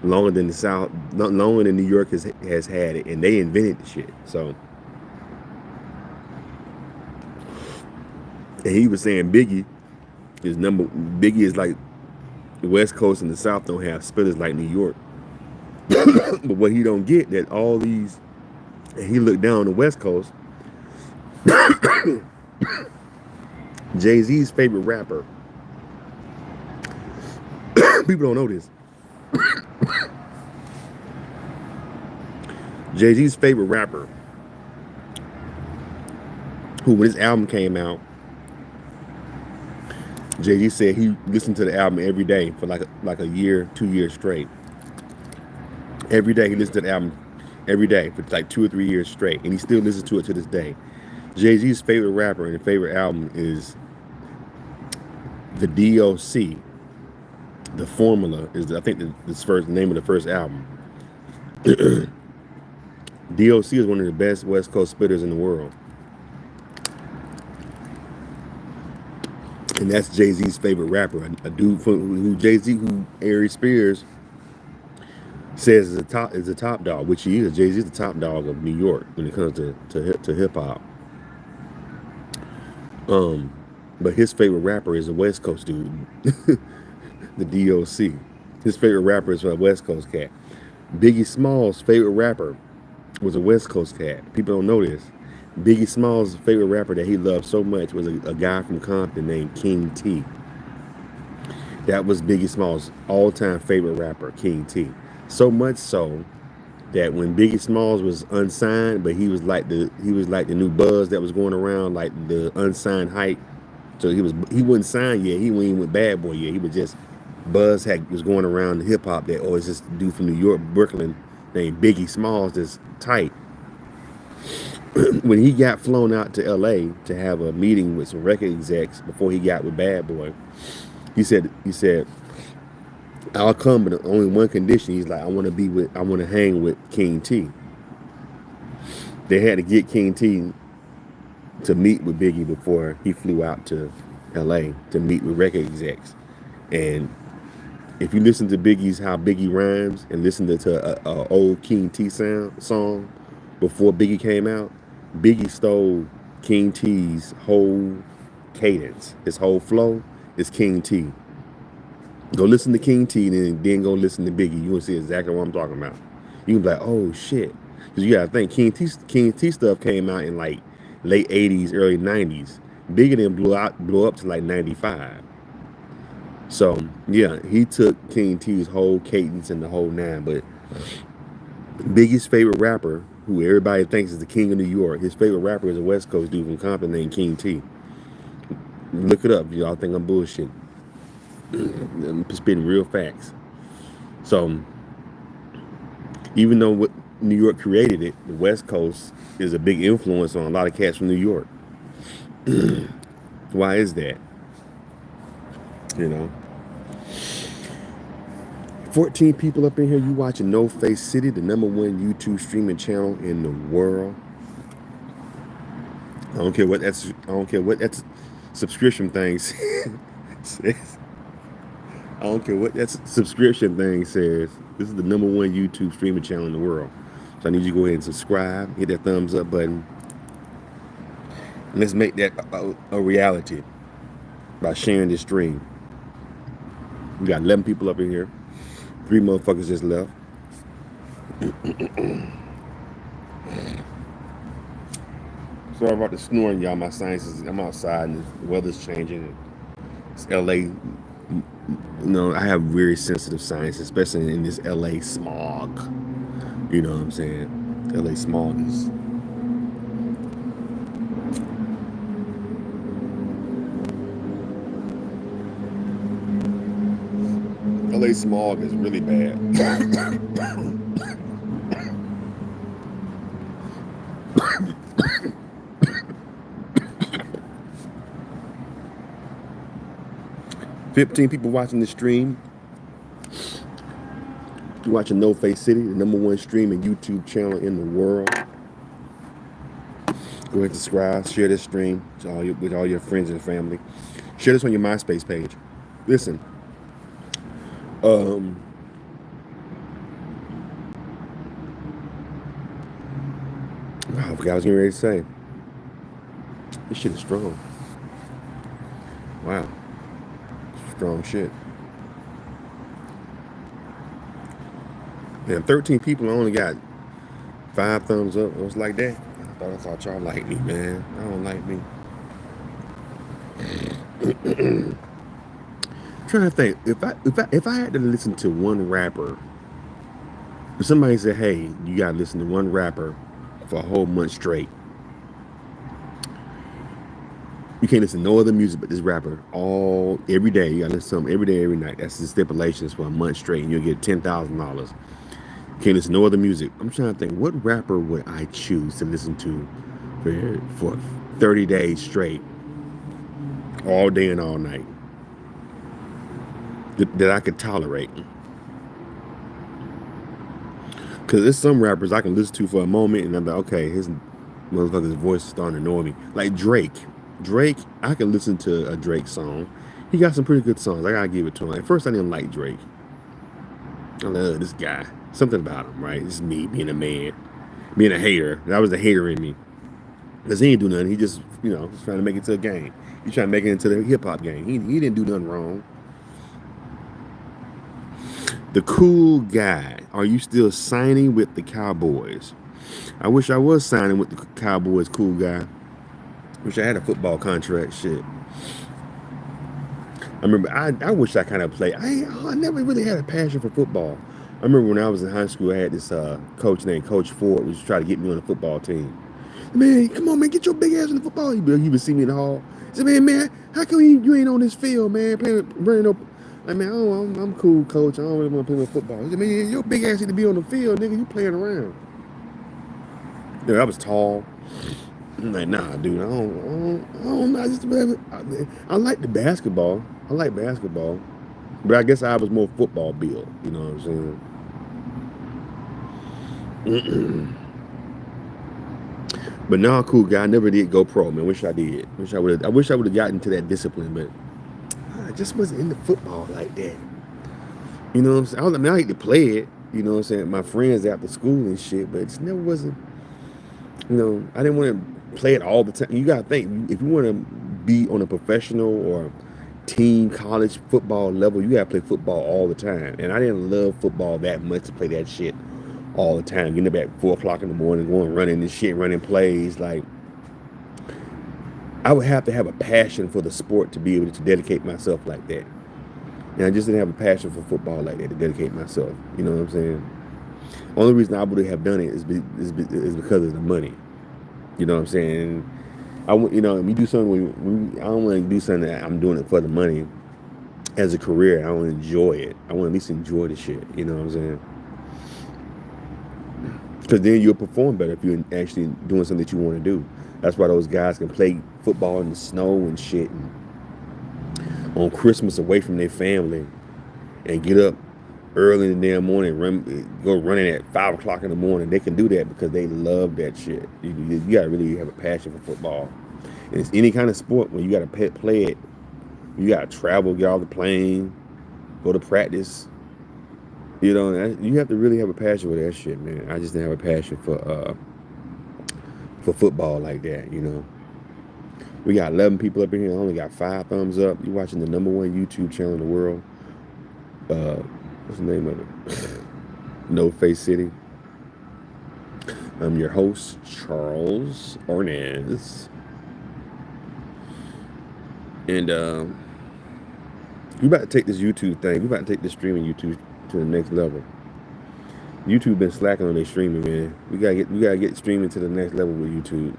longer than the South, longer than New York has had it, and they invented the shit. So, and he was saying Biggie is like the West Coast and the South don't have spitters like New York. But what he don't get that all these, and he looked down on the West Coast. Jay-Z's favorite rapper. People don't know this. Jay-Z's favorite rapper, who when his album came out, Jay-Z said he listened to the album every day for like a year, 2 years straight. Every day he listened to the album every day for like 2 or 3 years straight, and he still listens to it to this day. Jay-Z's favorite rapper and favorite album is the DOC. The Formula is, I think, the name of the first album. DOC is one of the best West Coast spitters in the world. And that's Jay-Z's favorite rapper, a dude who Aries Spears says is a top dog, which he is. Jay-Z's the top dog of New York when it comes to hip hop. But his favorite rapper is a West Coast dude. The DOC. His favorite rapper is a West Coast cat. Biggie Smalls' favorite rapper was a West Coast cat. People don't know this. Biggie Smalls' favorite rapper that he loved so much was a guy from Compton named King T. That was Biggie Smalls' all-time favorite rapper, King T. So much so that when Biggie Smalls was unsigned, but he was like the new buzz that was going around, like the unsigned hype. So he wasn't signed yet. He wasn't with Bad Boy yet. He was just buzz was going around the hip hop that it's this dude from New York, Brooklyn, named Biggie Smalls that's tight. when he got flown out to LA to have a meeting with some record execs before he got with Bad Boy, he said, I'll come, but only one condition. He's like, I want to hang with King T. They had to get King T to meet with Biggie before he flew out to LA to meet with record execs. And if you listen to Biggie's How Biggie Rhymes and listen to a old King T song before Biggie came out, Biggie stole King T's whole cadence. His whole flow is King T. Go listen to King T and then go listen to Biggie. You will see exactly what I'm talking about. You can be like, oh shit. Because you gotta think King T stuff came out in like late 80s, early 90s. Biggie then blew up to like 95. So yeah, he took King T's whole cadence and the whole nine. But Biggie's favorite rapper, who everybody thinks is the king of New York, his favorite rapper is a West Coast dude from Compton named King T. Look it up. Y'all think I'm bullshit. I'm spitting real facts. So even though what New York created it, the West Coast is a big influence on a lot of cats from New York. Why is that? You know, 14 people up in here. You watching No Face City, the #1 YouTube streaming channel in the world. I don't care what that's subscription thing says. I don't care what that subscription thing says. This is the #1 YouTube streaming channel in the world. So I need you to go ahead and subscribe, hit that thumbs up button. And let's make that a reality by sharing this stream. We got 11 people up in here. 3 motherfuckers just left. Sorry about the snoring, y'all. My science I'm outside and the weather's changing. It's LA. You know, I have very sensitive sinus, especially in this LA smog. You know what I'm saying? LA smog is. LA smog is really bad. 15 people watching the stream. You're watching No Face City, the #1 streaming YouTube channel in the world. Go ahead and subscribe, share this stream with all your friends and family. Share this on your MySpace page. Listen, I forgot what I was getting ready to say. This shit is strong. Wow. Strong shit. And 13 people, I only got 5 thumbs up. It was like that. I thought y'all like me, man. I don't like me. I'm trying to think. If I had to listen to one rapper, if somebody said, hey, you gotta listen to one rapper for a whole month straight. You can't listen to no other music but this rapper every day. You gotta listen to him every day, every night. That's the stipulations for a month straight, and you'll get $10,000. Can't listen to no other music. I'm trying to think, what rapper would I choose to listen to for 30 days straight, all day and all night, that I could tolerate? Because there's some rappers I can listen to for a moment, and I'm like, okay, his motherfucker's voice is starting to annoy me. Like Drake. I can listen to a Drake song. He got some pretty good songs. I gotta give it to him. At first, I didn't like Drake. I love this guy. Something about him, right? It's me being a man, being a hater. That was the hater in me. Because he ain't do nothing. He just, was trying to make it to a game. He's trying to make it into the hip-hop game. He didn't do nothing wrong. The cool guy. Are you still signing with the Cowboys? I wish I was signing with the Cowboys, cool guy. Wish I had a football contract, shit. I remember, I wish I kind of played. I never really had a passion for football. I remember when I was in high school, I had this coach named Coach Ford, who was trying to get me on the football team. Man, come on, man, get your big ass in the football. He would see me in the hall. He said, man, how come you ain't on this field, man? Bringing up. Like, man, I'm cool, coach. I don't really want to play no football. He said, man, your big ass need to be on the field, nigga. You playing around. I was tall. I'm like, nah, dude, I don't know. I like the basketball. I like basketball. But I guess I was more football built. You know what I'm saying? But now, cool guy. I never did go pro, man. Wish I did. I wish I would have gotten to that discipline, but I just wasn't into football like that. You know what I'm saying? I mean, I hate to play it. You know what I'm saying? My friends after school and shit, but it just never wasn't. You know, I didn't want to play it all the time. You gotta think, if you want to be on a professional or team college football level, you gotta play football all the time. And I didn't love football that much to play that shit all the time. Getting up at 4 o'clock in the morning, going running and shit, running plays. Like, I would have to have a passion for the sport to be able to dedicate myself like that. And I just didn't have a passion for football like that to dedicate myself. You know what I'm saying? Only reason I would have done it is because of the money. You know what I'm saying? You know, we do something. I don't want to do something that I'm doing it for the money. As a career, I want to enjoy it. I want to at least enjoy the shit. You know what I'm saying? Because then you'll perform better if you're actually doing something that you want to do. That's why those guys can play football in the snow and shit, and on Christmas away from their family, and get up early in the damn morning, go running at 5 o'clock in the morning. They can do that because they love that shit. You gotta really have a passion for football. And it's any kind of sport when you gotta play it. You gotta travel, get off the plane, go to practice. You know, you have to really have a passion for that shit, man. I just didn't have a passion for football like that, you know. We got 11 people up in here. I only got 5 thumbs up. You watching the #1 YouTube channel in the world. What's the name of it? No Face City. I'm your host, Charles Arnaz. And we about to take this YouTube thing. We about to take this streaming YouTube to the next level. YouTube been slacking on their streaming, man. We gotta get streaming to the next level with YouTube.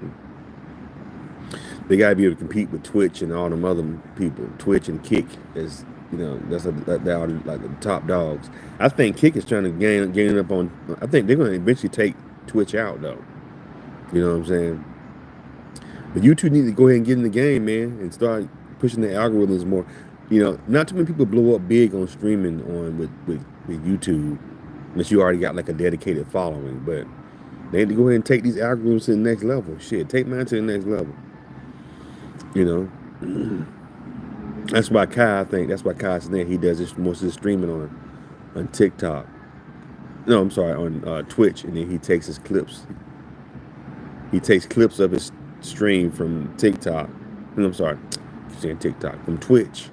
They gotta be able to compete with Twitch and all them other people. Twitch and Kick is, you know, they are like the top dogs. I think Kick is trying to gain up on. I think they're gonna eventually take Twitch out though. You know what I'm saying? But YouTube need to go ahead and get in the game, man, and start pushing the algorithms more. You know, not too many people blow up big on streaming with YouTube, unless you already got like a dedicated following. But they need to go ahead and take these algorithms to the next level. Shit, take mine to the next level. You know, that's why Kai's there. He does this most of his streaming on TikTok. No, I'm sorry, on Twitch, and then he takes his clips. He takes clips of his stream from TikTok. No, I'm sorry, I'm saying TikTok, from Twitch,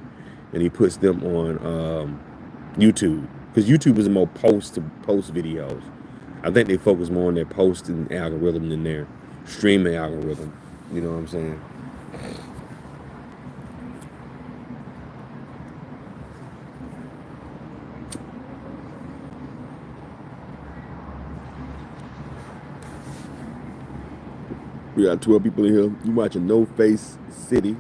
and he puts them on YouTube, because YouTube is more post videos. I think they focus more on their posting algorithm than their streaming algorithm. You know what I'm saying? We got 12 people in here. You watching No Face City.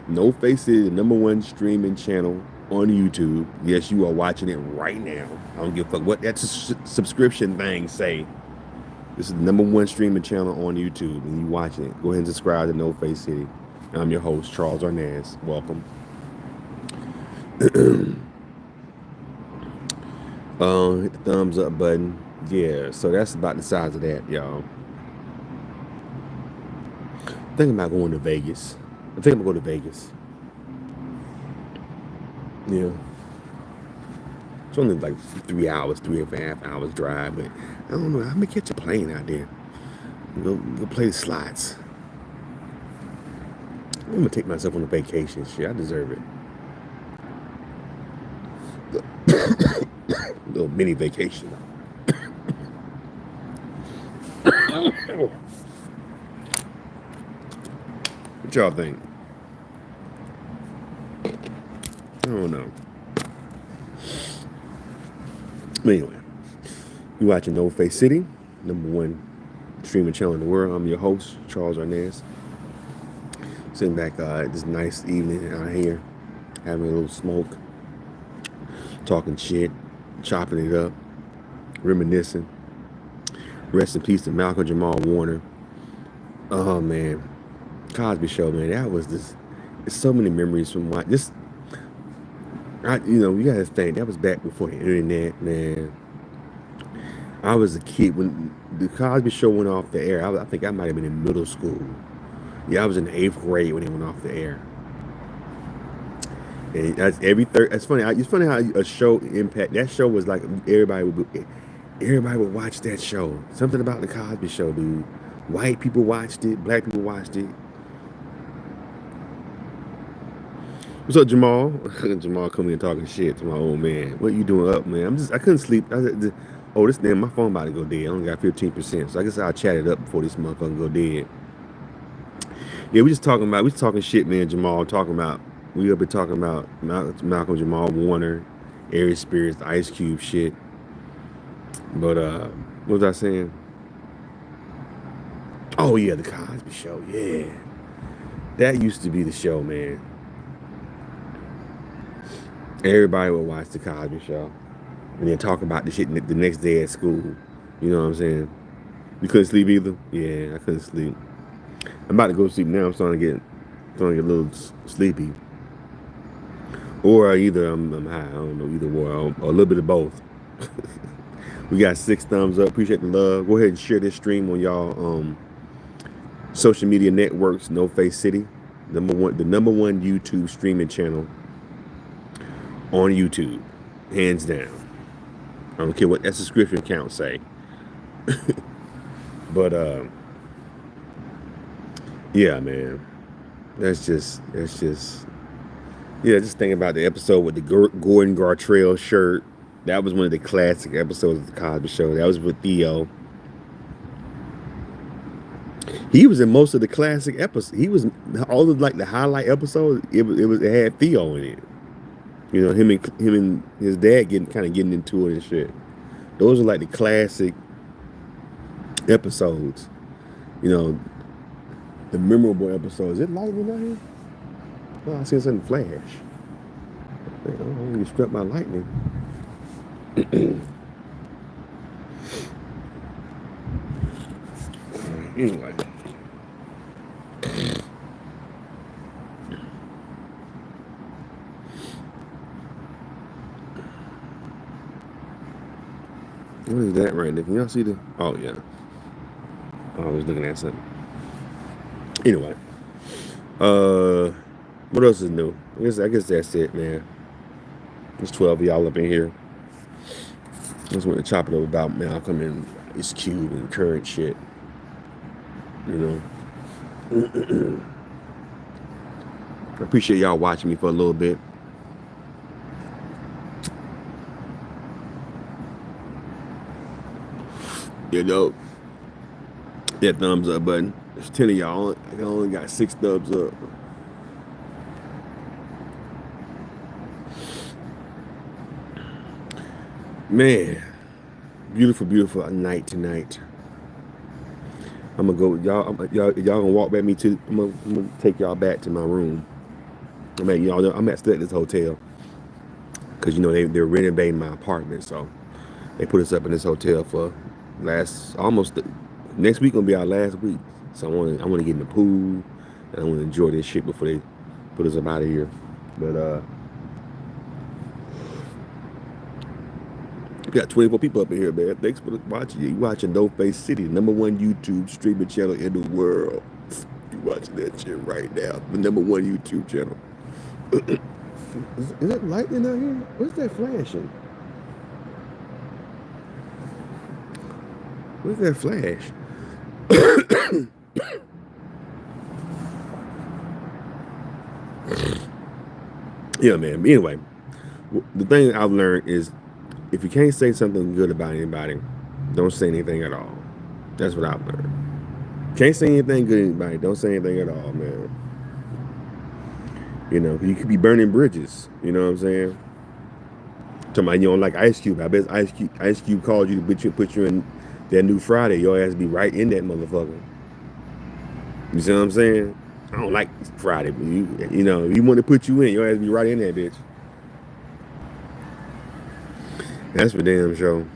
No Face City, the #1 streaming channel on YouTube. Yes, you are watching it right now. I don't give a fuck what that subscription thing say. This is the #1 streaming channel on YouTube, and you watching it. Go ahead and subscribe to No Face City. I'm your host, Charles Arnaz. Welcome. Hit the thumbs up button. Yeah, so that's about the size of that, y'all. I'm thinking about going to Vegas. I think I'm gonna go to Vegas. Yeah. It's only like 3 hours, 3.5 hours drive, but I don't know. I'm gonna catch a plane out there. Go play the slots. I'm gonna take myself on a vacation. Shit, I deserve it. Little mini vacation. What y'all think? I don't know. But anyway, you watching No Face City, #1 streaming channel in the world. I'm your host, Charles Arnaz. Sitting back this nice evening out here, having a little smoke, talking shit, chopping it up, reminiscing. Rest in peace to Malcolm-Jamal Warner. Oh man, Cosby Show, man. That was this. There's so many memories from what just. You gotta think that was back before the internet, man. I was a kid when the Cosby Show went off the air. I think I might have been in middle school. Yeah, I was in the 8th grade when it went off the air. And that's every third. That's funny. It's funny how a show impact. That show was like everybody would watch that show. Something about the Cosby Show, dude. White people watched it. Black people watched it. What's up, Jamal? Jamal coming in talking shit to my old man. What you doing up, man? I couldn't sleep. This damn, my phone about to go dead. I only got 15%. So I guess I'll chat it up before this motherfucker go dead. Yeah, we talking shit, man, Jamal. We up here talking about Malcolm-Jamal Warner, Aries Spears, the Ice Cube shit. But, what was I saying? Oh, yeah, the Cosby Show. Yeah. That used to be the show, man. Everybody would watch the Cosby Show and then talk about the shit the next day at school. You know what I'm saying? You couldn't sleep either? Yeah, I couldn't sleep. I'm about to go to sleep now. I'm starting to get a little sleepy. Or either I'm high. I don't know, either or a little bit of both. We got 6 thumbs up. Appreciate the love. Go ahead and share this stream on y'all social media networks. No Face City, the number one YouTube streaming channel on YouTube, hands down. I don't care what that subscription count say. But yeah, man, that's just yeah. Just thinking about the episode with the Gordon Gartrell shirt. That was one of the classic episodes of the Cosby Show. That was with Theo. He was in most of the classic episodes. He was all of like the highlight episodes. It had Theo in it. You know, him and his dad getting into it and shit. Those are like the classic episodes. You know, the memorable episodes. Is it lightning out here? Oh, I see something flash. I don't want to struck by lightning. Anyway. What is that right there? Can y'all see the? Oh yeah. I was looking at something. Anyway, what else is new? I guess that's it, man. There's 12 of y'all up in here. Just want to chop it up about Malcolm and his Cube and current shit. You know. I appreciate y'all watching me for a little bit. You know, that thumbs up button. There's 10 of y'all. I only got 6 thumbs up. Man, beautiful, beautiful night tonight. I'm gonna go, y'all gonna walk back me to. I'm gonna take y'all back to my room. I'm still at this hotel because you know they're renovating my apartment, so they put us up in this hotel for next week gonna be our last week. So I want to get in the pool and I want to enjoy this shit before they put us up out of here. But we got 24 people up in here, man. Thanks for watching. You watching No Face City, number one YouTube streaming channel in the world. You watching that shit right now, the number one YouTube channel. Is that lightning out here? What's that flashing? What's that flash? Yeah, man. Anyway, the thing I've learned is if you can't say something good about anybody, don't say anything at all. That's what I've learned. Can't say anything good about anybody, don't say anything at all, man. You know, you could be burning bridges. You know what I'm saying? Somebody you don't like Ice Cube. I bet Ice Cube called you to put you in that new Friday. Your ass be right in that motherfucker. You see what I'm saying? I don't like Friday, but you know, if you want to put you in, your ass be right in that bitch. That's for damn sure.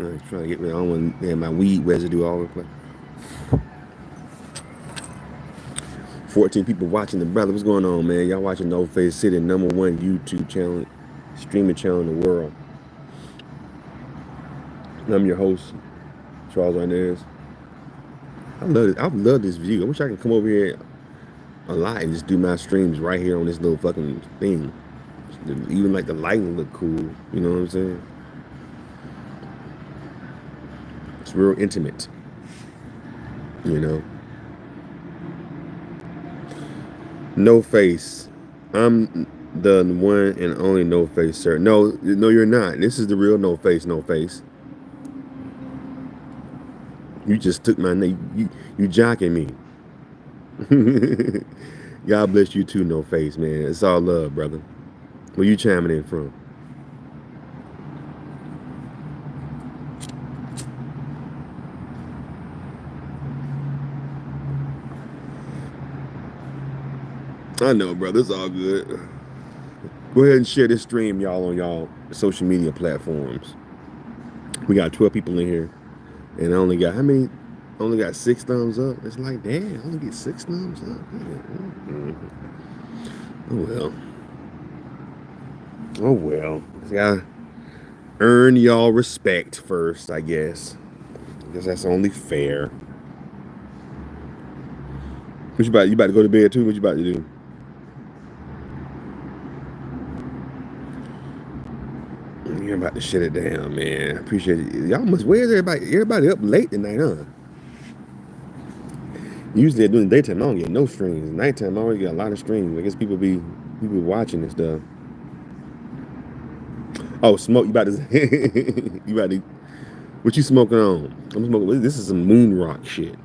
Trying to get rid of, I don't want to have my weed residue all over the place. 14 people watching the brother. What's going on, man? Y'all watching No Face City, #1 YouTube channel, streaming channel in the world. And I'm your host, Charles Arnaz. I love it. I love this view. I wish I could come over here a lot and just do my streams right here on this little fucking thing. Even like the lighting look cool. You know what I'm saying? It's real intimate. You know? No Face. I'm the one and only No Face, sir. No, you're not. This is the real No Face, No Face. You just took my name. You jocking me. God bless you too, No Face, man. It's all love, brother. Where you chiming in from? I know, brother. It's all good. Go ahead and share this stream, y'all, on y'all social media platforms. We got 12 people in here, and I only got how many? I only got 6 thumbs up. It's like, damn, I only get 6 thumbs up. Oh well. Oh well. Gotta earn y'all respect first, I guess. Because that's only fair. What you about to go to bed too? What you about to do? You're about to shut it down, man. I appreciate it. Y'all must. Where's everybody? Everybody up late tonight, huh? Usually during the daytime, I don't get no streams. Nighttime, I always get a lot of streams. I guess people be watching and stuff. Oh, smoke! You about to? You about to? What you smoking on? I'm smoking. This is some moon rock shit.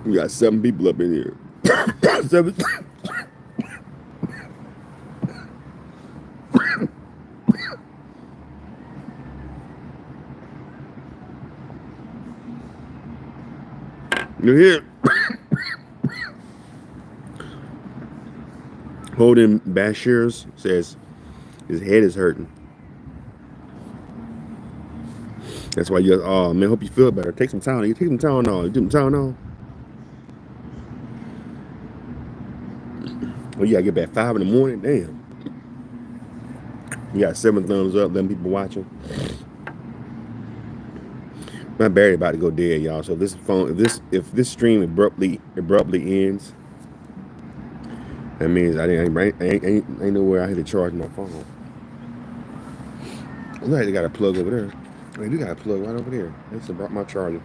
We got 7 people up in here. 7. You're here. Holding Bashirs says his head is hurting. That's why you. Oh man, hope you feel better. Take some Tylenol. You take some Tylenol. You do some Tylenol. Well, you gotta get back 5 in the morning. Damn. You got 7 thumbs up. 11 people watching. My battery about to go dead, y'all. So this phone, if this stream abruptly ends, that means I ain't nowhere I had to charge my phone. I know they got a plug over there. They do got a plug right over there. That's about my charger.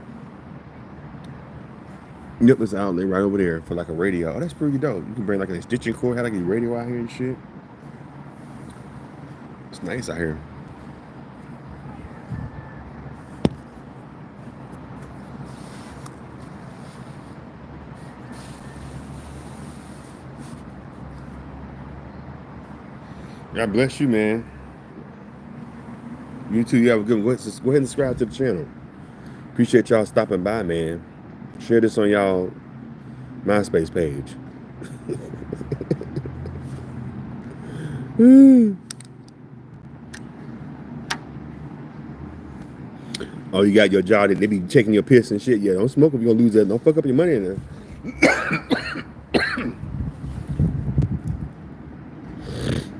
Yep, there's an outlet right over there for like a radio. Oh, that's pretty dope. You can bring like an extension cord, have like a radio out here and shit. It's nice out here. God bless you, man. You too. You have a good one. Go ahead and subscribe to the channel. Appreciate y'all stopping by, man. Share this on y'all MySpace page. Oh, you got your job that they be checking your piss and shit. Yeah, don't smoke if you're gonna lose that. Don't fuck up your money in there.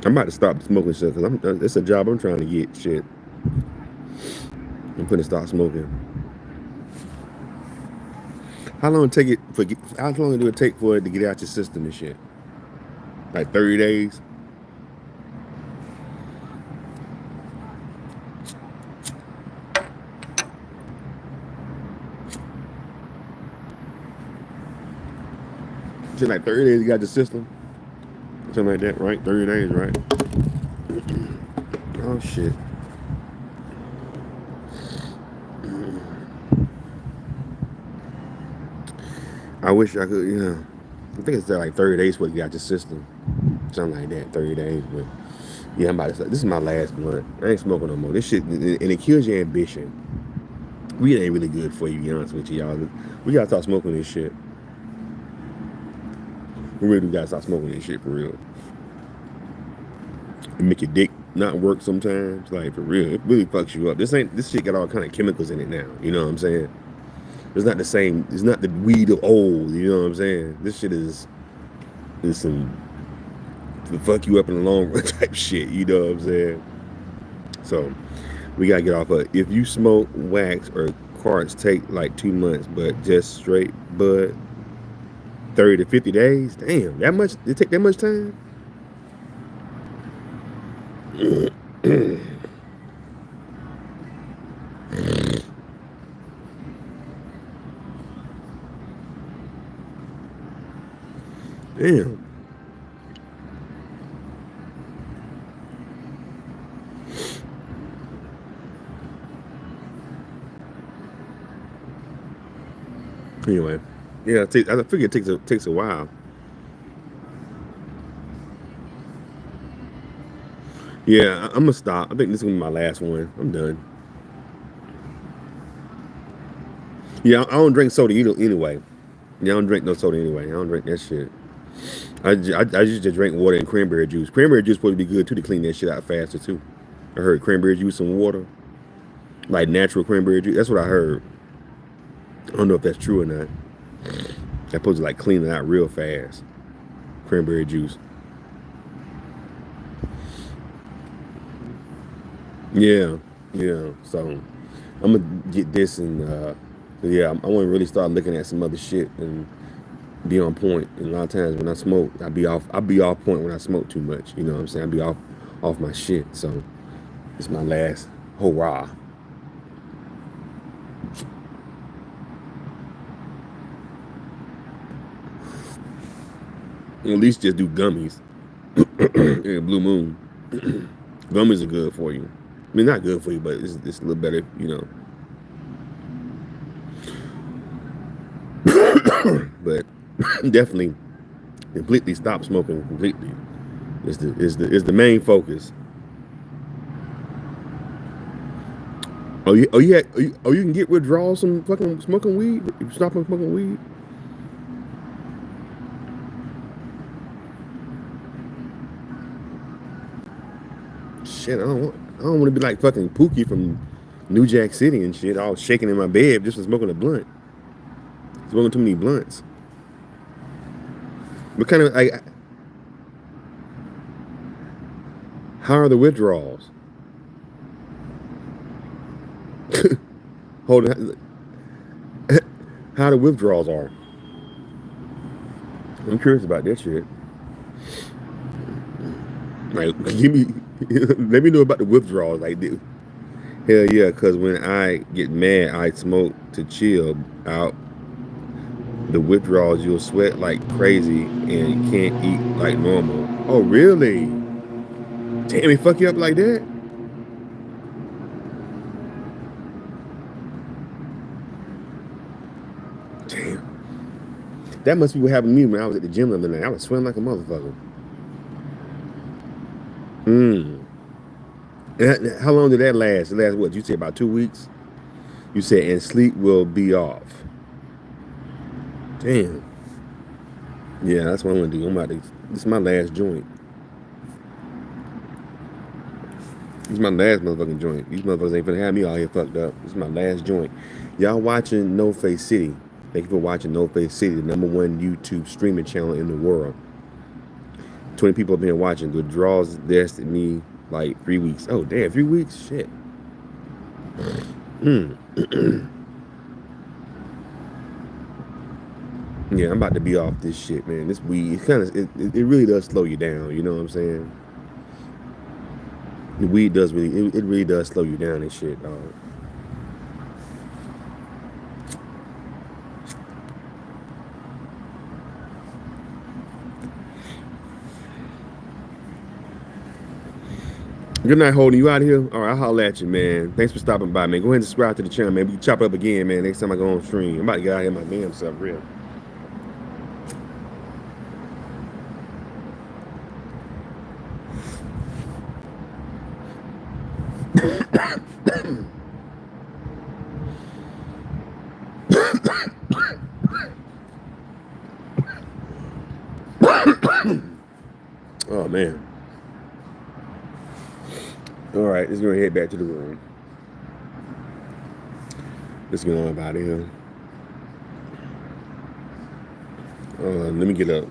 I'm about to stop smoking shit because it's a job I'm trying to get. Shit, I'm putting stop smoking. How long do it take for it to get out your system and shit? Like 30 days? Just like 30 days you got the system? Something like that, right? 30 days, right? Oh, shit. I wish I could, you know. I think it's like 30 days for you got your system. Something like that, 30 days. But yeah, I'm about to say, this is my last blunt. I ain't smoking no more. This shit, and it kills your ambition. Weed ain't really good for you, to be honest with you, y'all. We gotta start smoking this shit. We really gotta stop smoking this shit for real. It make your dick not work sometimes. Like for real, it really fucks you up. This shit got all kind of chemicals in it now. You know what I'm saying? It's not the same. It's not the weed of old. You know what I'm saying? This shit is some to fuck you up in the long run type shit. You know what I'm saying? So we gotta get off of it. If you smoke wax or carts, take like 2 months, but just straight bud, 30 to 50 days. Damn, that much? It take that much time? Damn. Anyway, yeah, I figure it takes a while. Yeah, I'm gonna stop. I think this is gonna be my last one. I'm done. Yeah, I don't drink soda anyway. Yeah, I don't drink no soda anyway. I don't drink that shit. I used to drink water and cranberry juice. Cranberry juice supposed to be good too to clean that shit out faster too. I heard cranberry juice and water, like natural cranberry juice. That's what I heard. I don't know if that's true or not. That's supposed to like clean it out real fast. Cranberry juice. Yeah, yeah. So I'm gonna get this and yeah, I want to really start looking at some other shit and be on point. And a lot of times when I smoke, I be off point when I smoke too much. You know what I'm saying? I be off my shit. So it's my last hurrah. At least just do gummies. Yeah, Blue Moon. Gummies are good for you. I mean, not good for you, but it's a little better, you know. But definitely completely stop smoking completely is the main focus. You can get withdrawals from fucking smoking weed if you stop smoking weed. Shit, I don't want to be like fucking Pookie from New Jack City and shit, all shaking in my bed just for smoking a blunt. Smoking too many blunts. What kind of like? How are the withdrawals? Hold on. How the withdrawals are? I'm curious about that shit. Like, let me know about the withdrawals. Like, hell yeah, because when I get mad, I smoke to chill out. The withdrawals, you'll sweat like crazy and can't eat like normal. Oh, really? Damn, it fuck you up like that? Damn. That must be what happened to me when I was at the gym the other night. I was sweating like a motherfucker. And how long did that last? It lasted what? You said about 2 weeks? You said, and sleep will be off. Damn. Yeah, that's what I'm gonna do. This is my last joint. This is my last motherfucking joint. These motherfuckers ain't finna have me all here fucked up. This is my last joint. Y'all watching No Face City. Thank you for watching No Face City, the #1 YouTube streaming channel in the world. 20 people have been watching. The draws lasted me like 3 weeks. Oh, damn, 3 weeks? Shit. Yeah, I'm about to be off this shit, man. This weed, it really does slow you down. You know what I'm saying? The weed does really, it really does slow you down and shit, dog. Good night, Holden. You out of here? All right, I'll holler at you, man. Thanks for stopping by, man. Go ahead and subscribe to the channel, man. We can chop up again, man, next time I go on stream. I'm about to get out here my damn self, real. Oh man. All right, let's go head back to the room. Let's get on about here. Let me get up.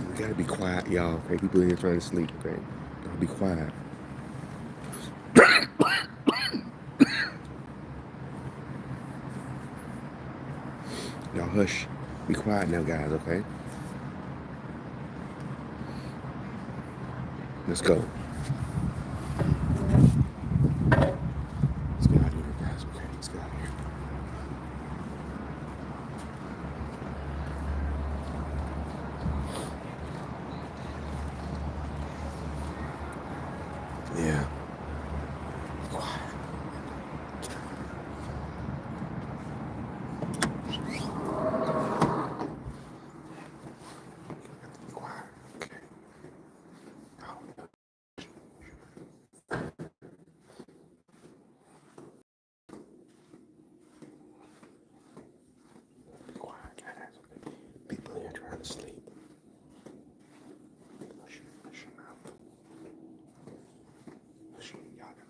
We gotta be quiet, y'all. Okay, people in here trying to sleep. Okay, gotta be quiet. Y'all hush. Be quiet now, guys. Okay. Let's go. Let's get out of here, guys. Okay, let's get out of here. Yeah. Be quiet. Be quiet. Okay. Be quiet, guys. Okay. People here trying to sleep. Hush your mouth. Hush, y'all gotta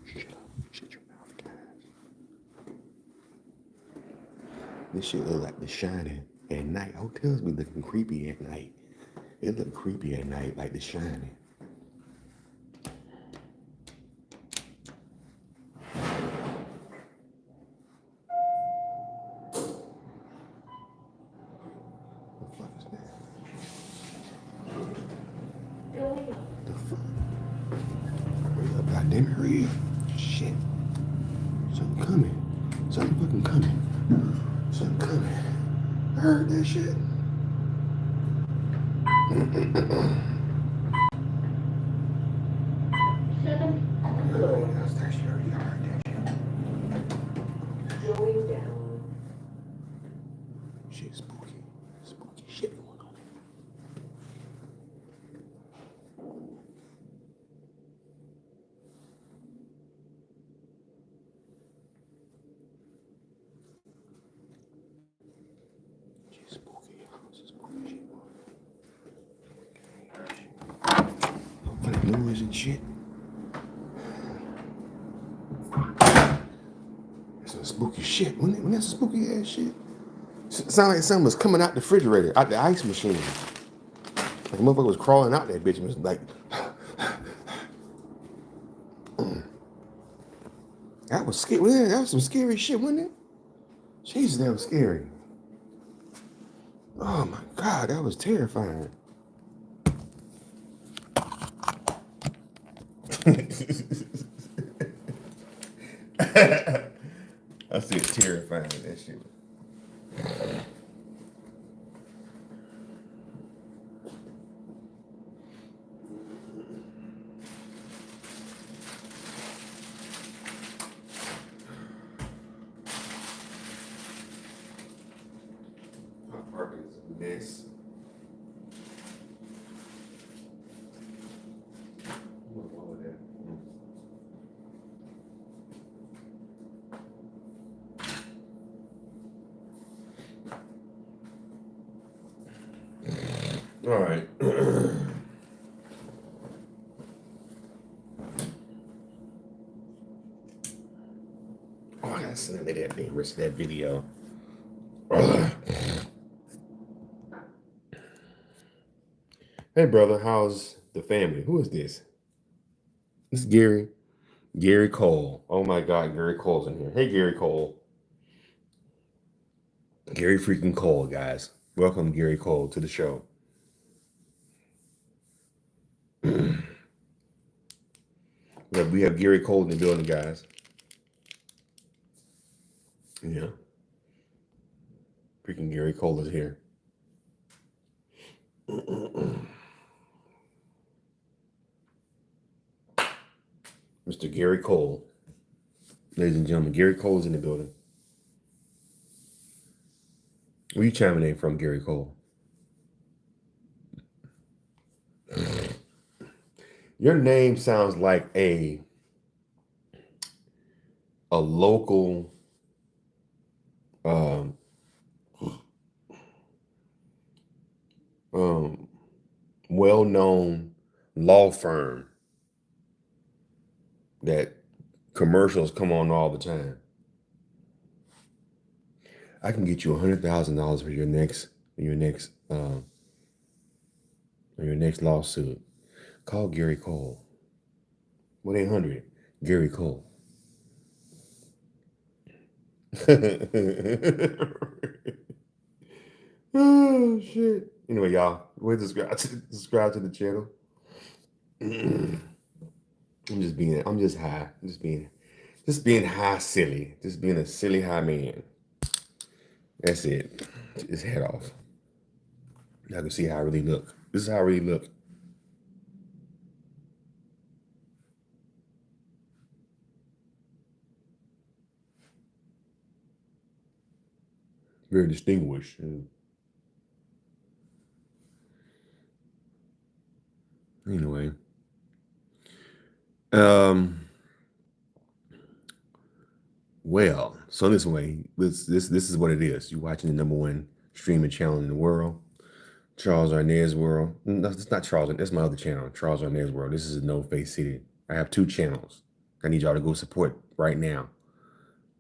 shut up. Shut your mouth, guys. This shit look like The Shining at night. Hotels be looking creepy at night. It look creepy at night, like The Shining. What the fuck is that? Going up. The fuck? Hurry up, goddamn it, hurry up. Shit. Something coming. Something fucking coming. Something coming. I heard that shit. That's your yard, that shit. Going down. Shit, spooky. Spooky shit going on. Shit, spooky. Some spooky shit going on. Funny noise and shit. That's some spooky shit. When that's some spooky ass shit. Sound like something was coming out the refrigerator, out the ice machine. Like a motherfucker was crawling out that bitch and was like, that was scary. That was some scary shit, wasn't it? Jesus, that was scary. Oh my God, that was terrifying. I said terrifying, that shit. My apartment is a mess. What's wrong with that? All right. Oh, I gotta send that thing, rest of that video. Hey, brother, how's the family? Who is this? This is Gary. Gary Cole. Oh my God, Gary Cole's in here. Hey, Gary Cole. Gary freaking Cole, guys. Welcome, Gary Cole, to the show. We have Gary Cole in the building, guys. Yeah. Freaking Gary Cole is here. Mr. Gary Cole. Ladies and gentlemen, Gary Cole's in the building. Where you chiming in from, Gary Cole? Your name sounds like a local um, um, well-known law firm that commercials come on all the time. I can get you $100,000 for your next lawsuit. Call Gary Cole. 1-800 Gary Cole. Oh shit. Anyway, y'all, we'll subscribe to the channel. I'm just high. Just being high silly. Just being a silly high man. That's it. Just head off. Y'all can see how I really look. This is how I really look. Very distinguished. Anyway. Well, so this is what it is. You're watching the #1 streaming channel in the world, Charles Arnaz World. No, it's not Charles. That's my other channel, Charles Arnaz World. This is No Face City. I have 2 channels. I need y'all to go support right now.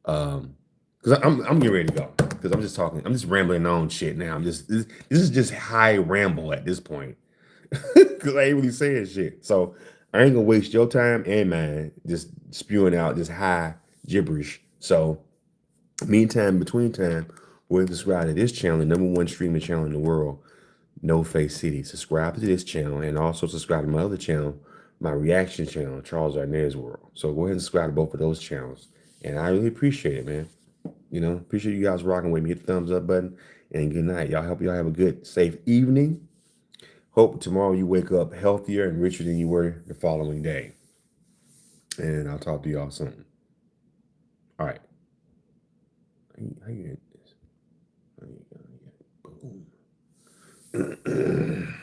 Because I'm getting ready to go. Because I'm just talking. I'm just rambling on shit now. This is just high ramble at this point. Because I ain't really saying shit. So I ain't gonna waste your time and mine just spewing out this high gibberish. So between time, we'll subscribe to this channel, the #1 streaming channel in the world, No Face City. Subscribe to this channel and also subscribe to my other channel, my reaction channel, Charles Arnaz World. So go ahead and subscribe to both of those channels. And I really appreciate it, man. Appreciate you guys rocking with me. Hit the thumbs up button and good night. Y'all hope y'all have a good, safe evening. Hope tomorrow you wake up healthier and richer than you were the following day. And I'll talk to y'all soon. All right. How you hit this? Boom.